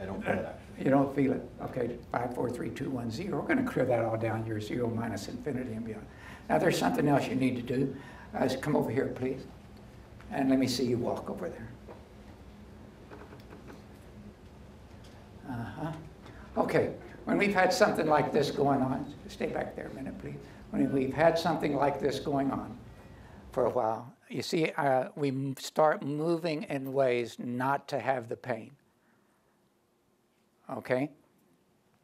I don't feel that. You don't feel it? Okay, 5, 4, 3, 2, 1, 0. We're going to clear that all down. You're 0 minus infinity and beyond. Now, there's something else you need to do. Come over here, please. And let me see you walk over there. Okay, when we've had something like this going on, stay back there a minute, please. When we've had something like this going on for a while, you see, we start moving in ways not to have the pain. Okay?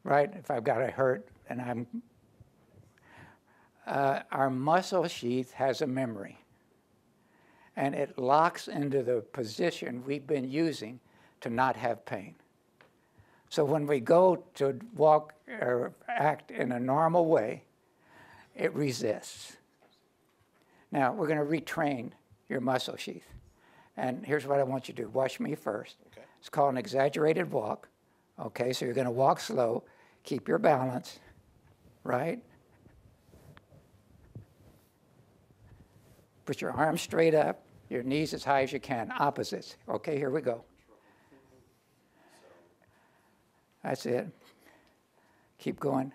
Right? If I've got a hurt and I'm... our muscle sheath has a memory. And it locks into the position we've been using to not have pain. So when we go to walk or act in a normal way, it resists. Now, we're going to retrain your muscle sheath. And here's what I want you to do. Watch me first. Okay. It's called an exaggerated walk. Okay, so you're going to walk slow. Keep your balance, right? Put your arms straight up, your knees as high as you can, opposites. Okay, here we go. That's it. Keep going.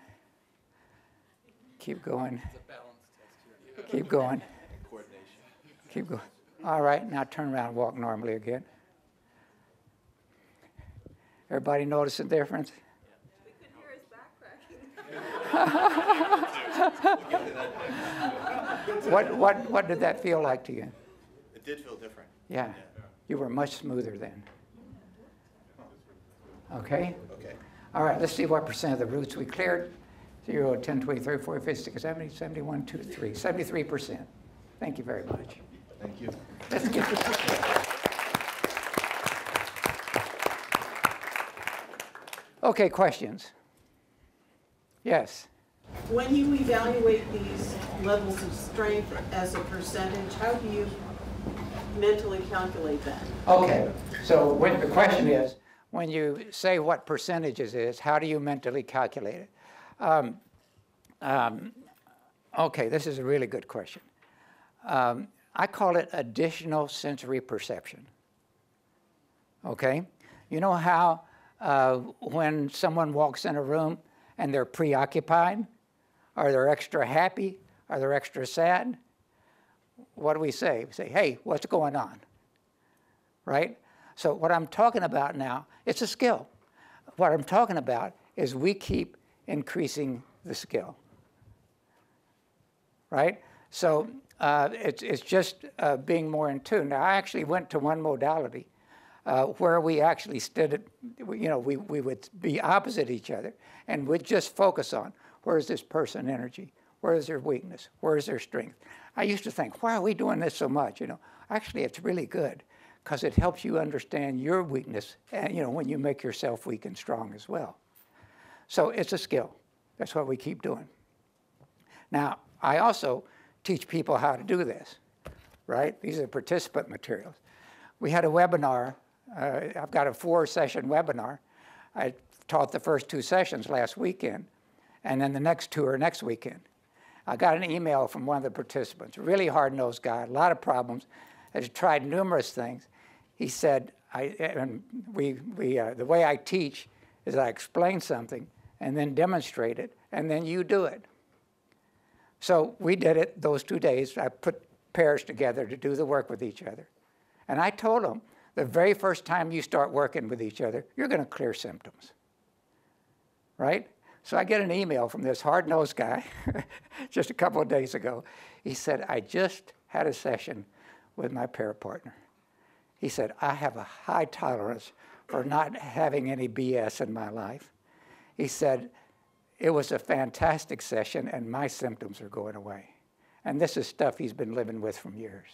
Keep going. Keep going. Keep going. All right, now turn around and walk normally again. Everybody notice the difference? We could hear his back cracking. What did that feel like to you? It did feel different. Yeah, you were much smoother then. Okay? Okay. All right, let's see what percent of the roots we cleared. 0, 10, 20, 30, 40, 50, 60, 70, 71, 2, 3, 73%. Thank you very much. Thank you. Let's get this. Okay, questions? Yes. When you evaluate these levels of strength as a percentage, how do you mentally calculate that? Okay, so when the question is, when you say what percentages is, how do you mentally calculate it? Okay, this is a really good question. I call it additional sensory perception. Okay? You know how when someone walks in a room and they're preoccupied, or they're extra happy, or they're extra sad? What do we say? We say, hey, what's going on? Right? So what I'm talking about now, it's a skill. What I'm talking about is we keep increasing the skill. Right? So it's just being more in tune. Now, I actually went to one modality where we actually stood, we would be opposite each other, and we'd just focus on, where is this person energy? Where is their weakness? Where is their strength? I used to think, why are we doing this so much? Actually, it's really good, because it helps you understand your weakness, and, when you make yourself weak and strong as well. So it's a skill. That's what we keep doing. Now, I also teach people how to do this, right? These are participant materials. We had a webinar. I've got a 4-session webinar. I taught the first 2 sessions last weekend, and then the next 2 are next weekend. I got an email from one of the participants, really hard-nosed guy, a lot of problems, has tried numerous things. He said, the way I teach is I explain something and then demonstrate it, and then you do it. So we did it those 2 days. I put pairs together to do the work with each other. And I told them, the very first time you start working with each other, you're going to clear symptoms. Right? So I get an email from this hard-nosed guy just a couple of days ago. He said, I just had a session with my pair partner. He said, I have a high tolerance for not having any BS in my life. He said, it was a fantastic session, and my symptoms are going away. And this is stuff he's been living with for years.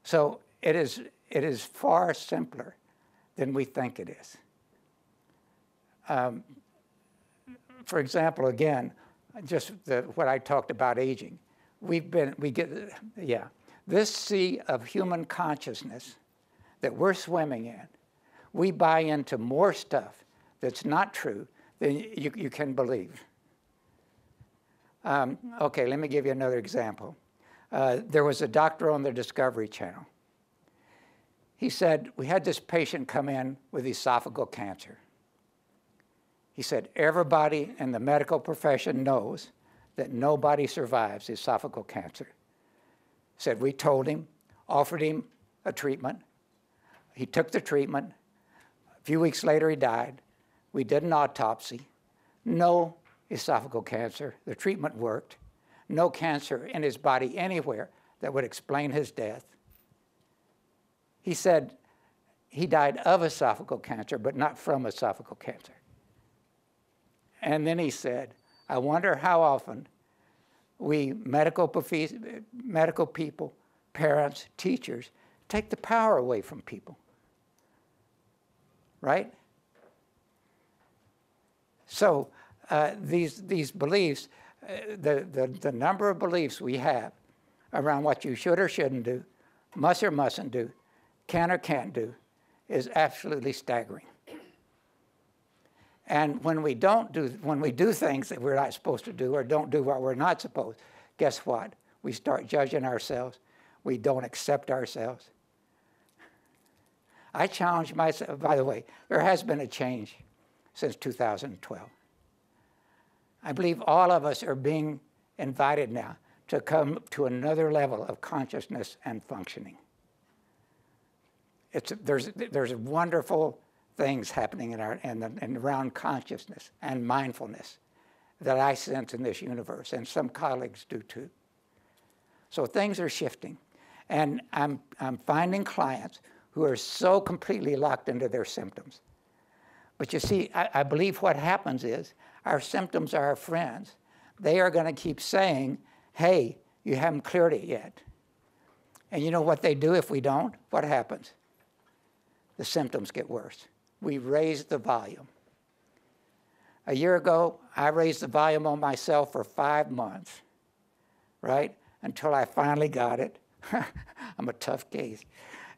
So it is far simpler than we think it is. For example, again, just what I talked about aging. This sea of human consciousness that we're swimming in, we buy into more stuff that's not true than you can believe. Okay, let me give you another example. There was a doctor on the Discovery Channel. He said, we had this patient come in with esophageal cancer. He said, everybody in the medical profession knows that nobody survives esophageal cancer. He said, we told him, offered him a treatment. He took the treatment. few weeks later, he died. We did an autopsy. No esophageal cancer. The treatment worked. No cancer in his body anywhere that would explain his death. He said he died of esophageal cancer, but not from esophageal cancer. And then he said, I wonder how often we medical people, parents, teachers, take the power away from people. Right? So these beliefs, the number of beliefs we have around what you should or shouldn't do, must or mustn't do, can or can't do, is absolutely staggering. And when we do things that we're not supposed to do or don't do what we're not supposed, guess what? We start judging ourselves. We don't accept ourselves. I challenge myself, by the way, there has been a change since 2012. I believe all of us are being invited now to come to another level of consciousness and functioning. There's wonderful things happening in around consciousness and mindfulness that I sense in this universe, and some colleagues do too. So things are shifting, and I'm finding clients who are so completely locked into their symptoms. But you see, I believe what happens is our symptoms are our friends. They are going to keep saying, hey, you haven't cleared it yet. And you know what they do if we don't? What happens? The symptoms get worse. We raise the volume. A year ago, I raised the volume on myself for 5 months, right? Until I finally got it. I'm a tough case.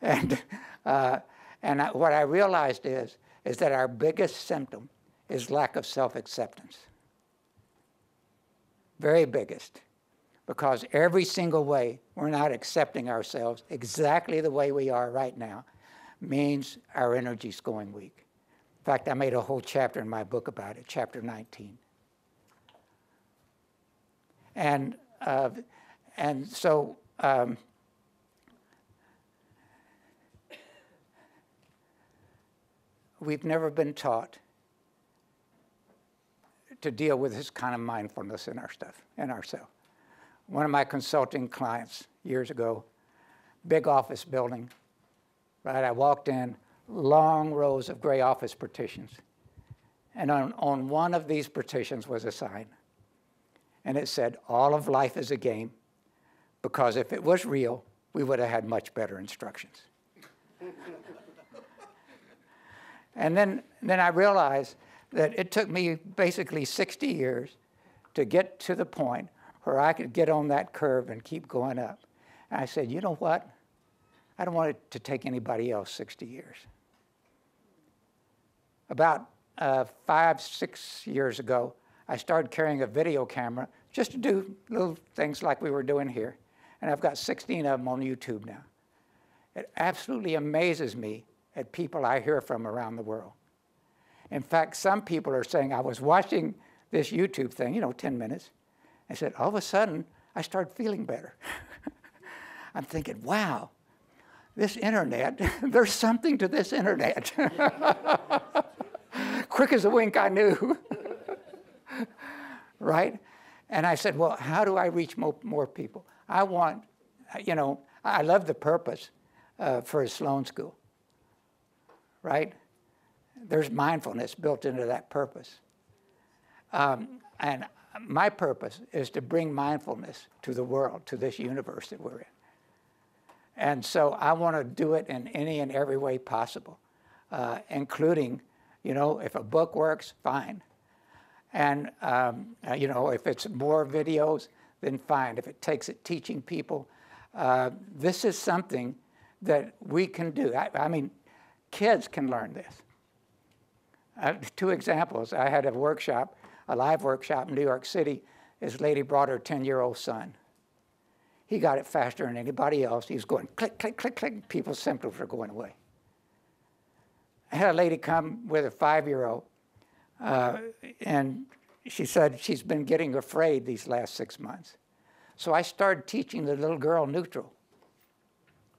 And what I realized is that our biggest symptom is lack of self-acceptance. Very biggest. Because every single way we're not accepting ourselves exactly the way we are right now means our energy's going weak. In fact, I made a whole chapter in my book about it, chapter 19. And so we've never been taught to deal with this kind of mindfulness in ourselves. One of my consulting clients years ago, big office building, right? I walked in, long rows of gray office partitions. And on one of these partitions was a sign. And it said, all of life is a game, because if it was real, we would have had much better instructions. And then I realized that it took me basically 60 years to get to the point where I could get on that curve and keep going up. And I said, you know what? I don't want it to take anybody else 60 years. About 5, 6 years ago, I started carrying a video camera just to do little things like we were doing here. And I've got 16 of them on YouTube now. It absolutely amazes me at people I hear from around the world. In fact, some people are saying, I was watching this YouTube thing, 10 minutes. I said, all of a sudden, I started feeling better. I'm thinking, wow, this internet, there's something to this internet. Quick as a wink, I knew. Right? And I said, well, how do I reach more people? I want, I love the purpose for a Sloan School. Right? There's mindfulness built into that purpose. And my purpose is to bring mindfulness to the world, to this universe that we're in. And so I want to do it in any and every way possible, including, if a book works, fine. And, if it's more videos, then fine. If it takes it teaching people, this is something that we can do. I mean, kids can learn this. 2 examples. I had a workshop, a live workshop in New York City. This lady brought her 10-year-old son. He got it faster than anybody else. He was going click, click, click, click. People's symptoms were going away. I had a lady come with a 5-year-old, and she said she's been getting afraid these last 6 months. So I started teaching the little girl neutral,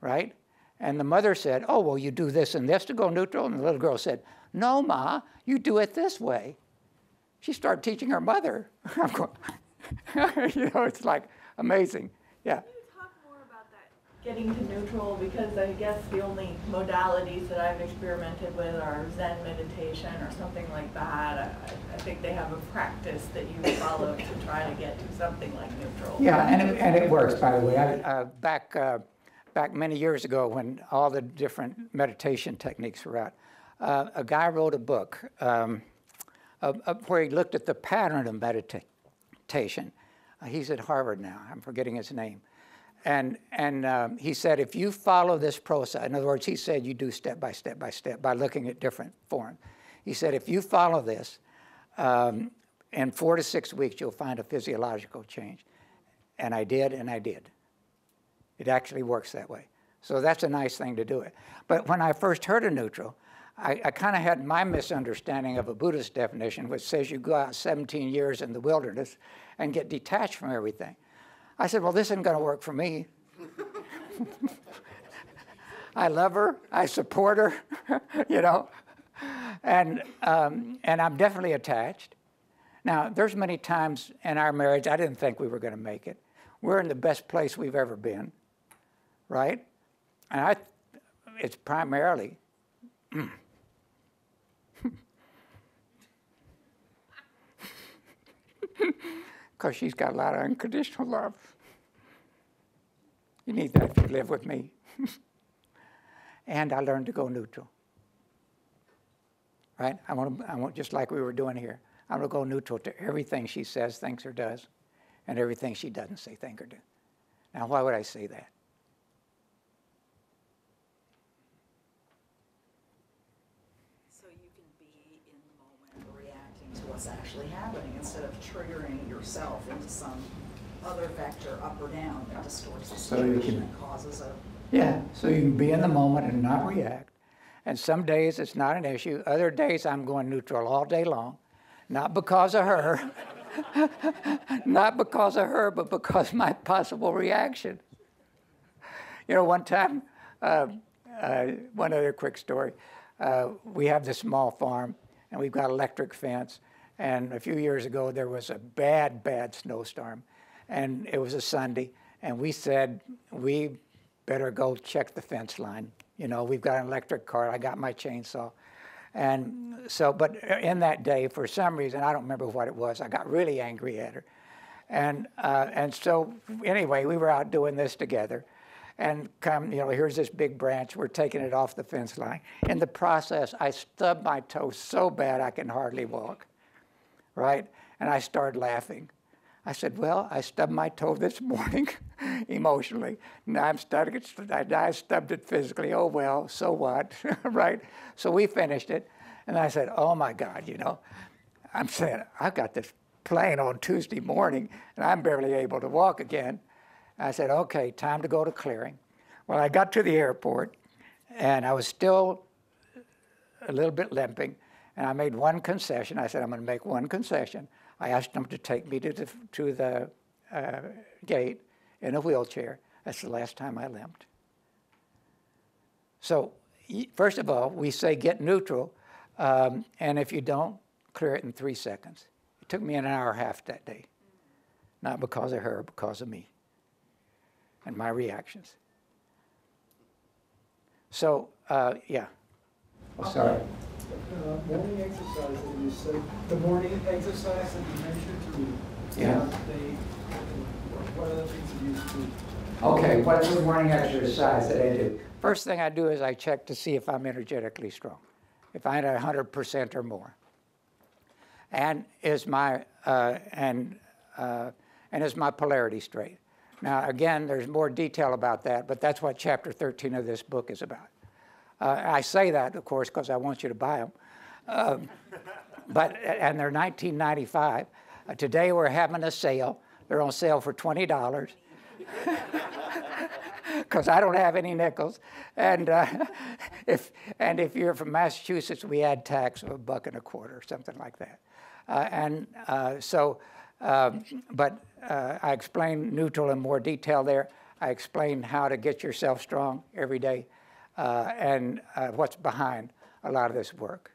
right? And the mother said, oh, well, you do this and this to go neutral? And the little girl said, No, Ma, you do it this way. She started teaching her mother. I'm going, you know, it's like amazing. Yeah. Can you talk more about that, getting to neutral? Because I guess the only modalities that I've experimented with are Zen meditation or something like that. I think they have a practice that you follow to try to get to something like neutral. Yeah, and it works, by the way. Back many years ago when all the different meditation techniques were out, a guy wrote a book where he looked at the pattern of meditation. He's at Harvard now. I'm forgetting his name. And he said, if you follow this process, in other words, he said you do step by step by step by looking at different forms. He said, if you follow this, in 4 to 6 weeks, you'll find a physiological change. And I did, and I did. It actually works that way. So that's a nice thing to do it. But when I first heard of neutral, I kind of had my misunderstanding of a Buddhist definition, which says you go out 17 years in the wilderness and get detached from everything. I said, well, this isn't going to work for me. I love her. I support her, you know. And I'm definitely attached. Now, there's many times in our marriage I didn't think we were going to make it. We're in the best place we've ever been, right? And it's primarily because she's got a lot of unconditional love. You need that if you live with me. And I learned to go neutral. Right? I want just like we were doing here. I'm going to go neutral to everything she says, thinks, or does, and everything she doesn't say, think, or do. Now, why would I say that? So you can be in the moment reacting to what's actually happening instead of triggering yourself into some other vector up or down that distorts the situation and causes a... Yeah, so you can be in the moment and not react. And some days it's not an issue. Other days I'm going neutral all day long. Not because of her, not because of her, but because of my possible reaction. You know, one time, one other quick story. We have this small farm, and we've got electric fence. And a few years ago, there was a bad, bad snowstorm. And it was a Sunday, and we said, we better go check the fence line. You know, we've got an electric car. I got my chainsaw. And so, but in that day, for some reason, I don't remember what it was, I got really angry at her. And so, anyway, we were out doing this together. And come, you know, here's this big branch. We're taking it off the fence line. In the process, I stubbed my toe so bad I can hardly walk, right? And I started laughing. I said, well, I stubbed my toe this morning emotionally. Now I stubbed it physically. Oh, well, so what, right? So we finished it. And I said, oh, my God, you know. I'm saying, I've got this plane on Tuesday morning, and I'm barely able to walk again. I said, okay, time to go to clearing. Well, I got to the airport, and I was still a little bit limping, and I made one concession. I said, I'm going to make one concession. I asked them to take me to the gate in a wheelchair. That's the last time I limped. So, first of all, we say get neutral, and if you don't, clear it in 3 seconds. It took me an hour and a half that day. Not because of her, because of me and my reactions. So, yeah. Oh, sorry. Morning exercise that you said, the morning exercise that you mentioned to me. Yeah. What other things do you do? Okay, what's the morning exercise that I do? First thing I do is I check to see if I'm energetically strong, if I'm at 100% or more. And is my is my polarity straight? Now, again, there's more detail about that, but that's what chapter 13 of this book is about. I say that, of course, because I want you to buy them. And they're $19.95. Today we're having a sale. They're on sale for $20 because I don't have any nickels. And if you're from Massachusetts, we add tax of $1.25 or something like that. But I explain neutral in more detail there. I explain how to get yourself strong every day and what's behind a lot of this work.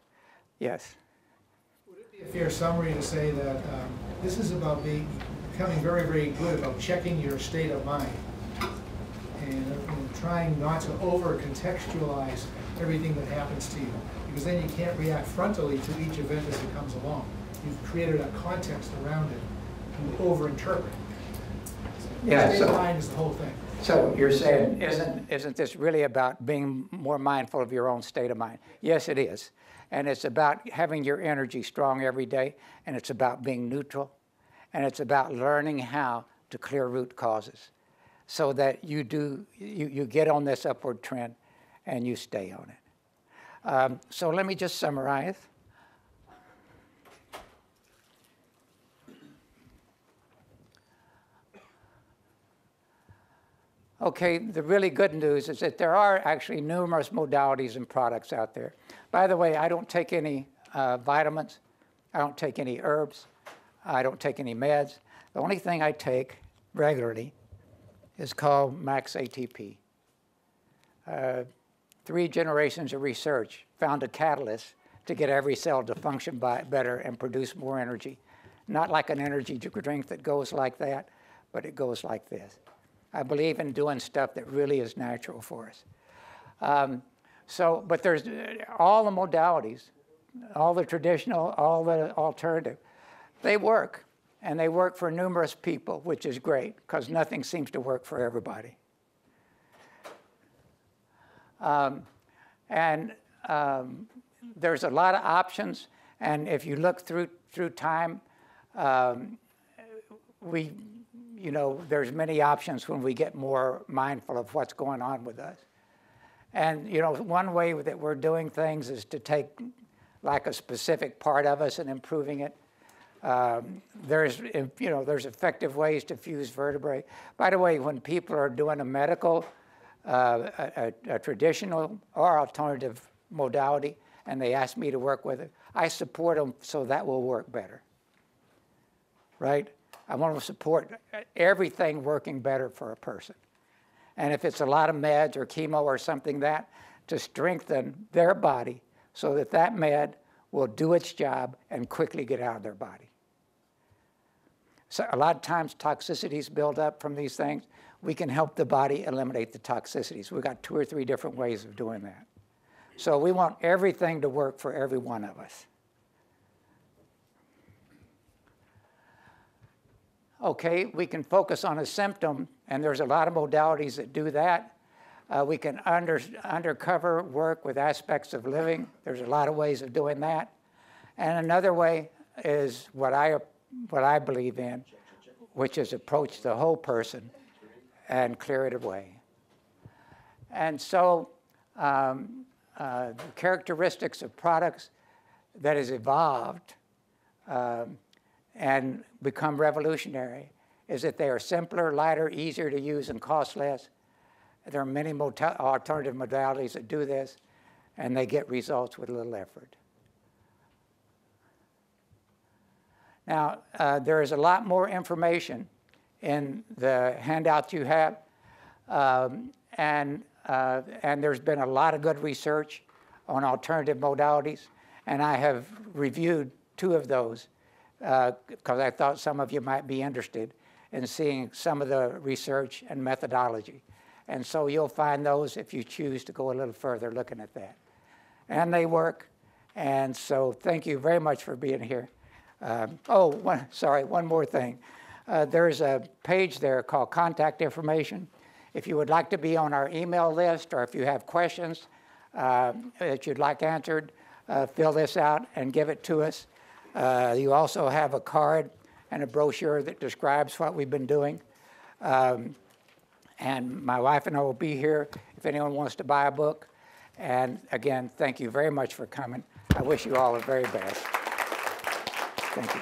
Yes. Would it be a fair summary to say that this is about becoming very, very good about checking your state of mind and trying not to over-contextualize everything that happens to you, because then you can't react frontally to each event as it comes along. You've created a context around it. You over-interpret. Yeah, state of mind is the whole thing. So you're saying, isn't this really about being more mindful of your own state of mind? Yes, it is. And it's about having your energy strong every day, and it's about being neutral, and it's about learning how to clear root causes so that you get on this upward trend and you stay on it. So let me just summarize. Okay, the really good news is that there are actually numerous modalities and products out there. By the way, I don't take any vitamins. I don't take any herbs. I don't take any meds. The only thing I take regularly is called Max ATP. 3 generations of research found a catalyst to get every cell to function better and produce more energy. Not like an energy drink that goes like that, but it goes like this. I believe in doing stuff that really is natural for us. But there's all the modalities, all the traditional, all the alternative. They work, and they work for numerous people, which is great, because nothing seems to work for everybody. There's a lot of options, and if you look through time, there's many options when we get more mindful of what's going on with us. And one way that we're doing things is to take like a specific part of us and improving it. There's effective ways to fuse vertebrae. By the way, when people are doing a medical, a traditional or alternative modality, and they ask me to work with it, I support them so that will work better, right? I want to support everything working better for a person. And if it's a lot of meds or chemo or something to strengthen their body so that that med will do its job and quickly get out of their body. So a lot of times toxicities build up from these things. We can help the body eliminate the toxicities. We've got 2 or 3 different ways of doing that. So we want everything to work for every one of us. Okay, we can focus on a symptom, and there's a lot of modalities that do that. We can undercover work with aspects of living. There's a lot of ways of doing that. And another way is what I believe in, which is approach the whole person and clear it away. And so the characteristics of products that has evolved and become revolutionary is that they are simpler, lighter, easier to use, and cost less. There are many alternative modalities that do this, and they get results with little effort. Now, there is a lot more information in the handout you have, and there's been a lot of good research on alternative modalities, and I have reviewed 2 of those because I thought some of you might be interested in seeing some of the research and methodology. And so you'll find those if you choose to go a little further looking at that. And they work, and so thank you very much for being here. One more thing. There's a page there called Contact Information. If you would like to be on our email list, or if you have questions that you'd like answered, fill this out and give it to us. You also have a card and a brochure that describes what we've been doing. And my wife and I will be here if anyone wants to buy a book. And again, thank you very much for coming. I wish you all the very best. Thank you.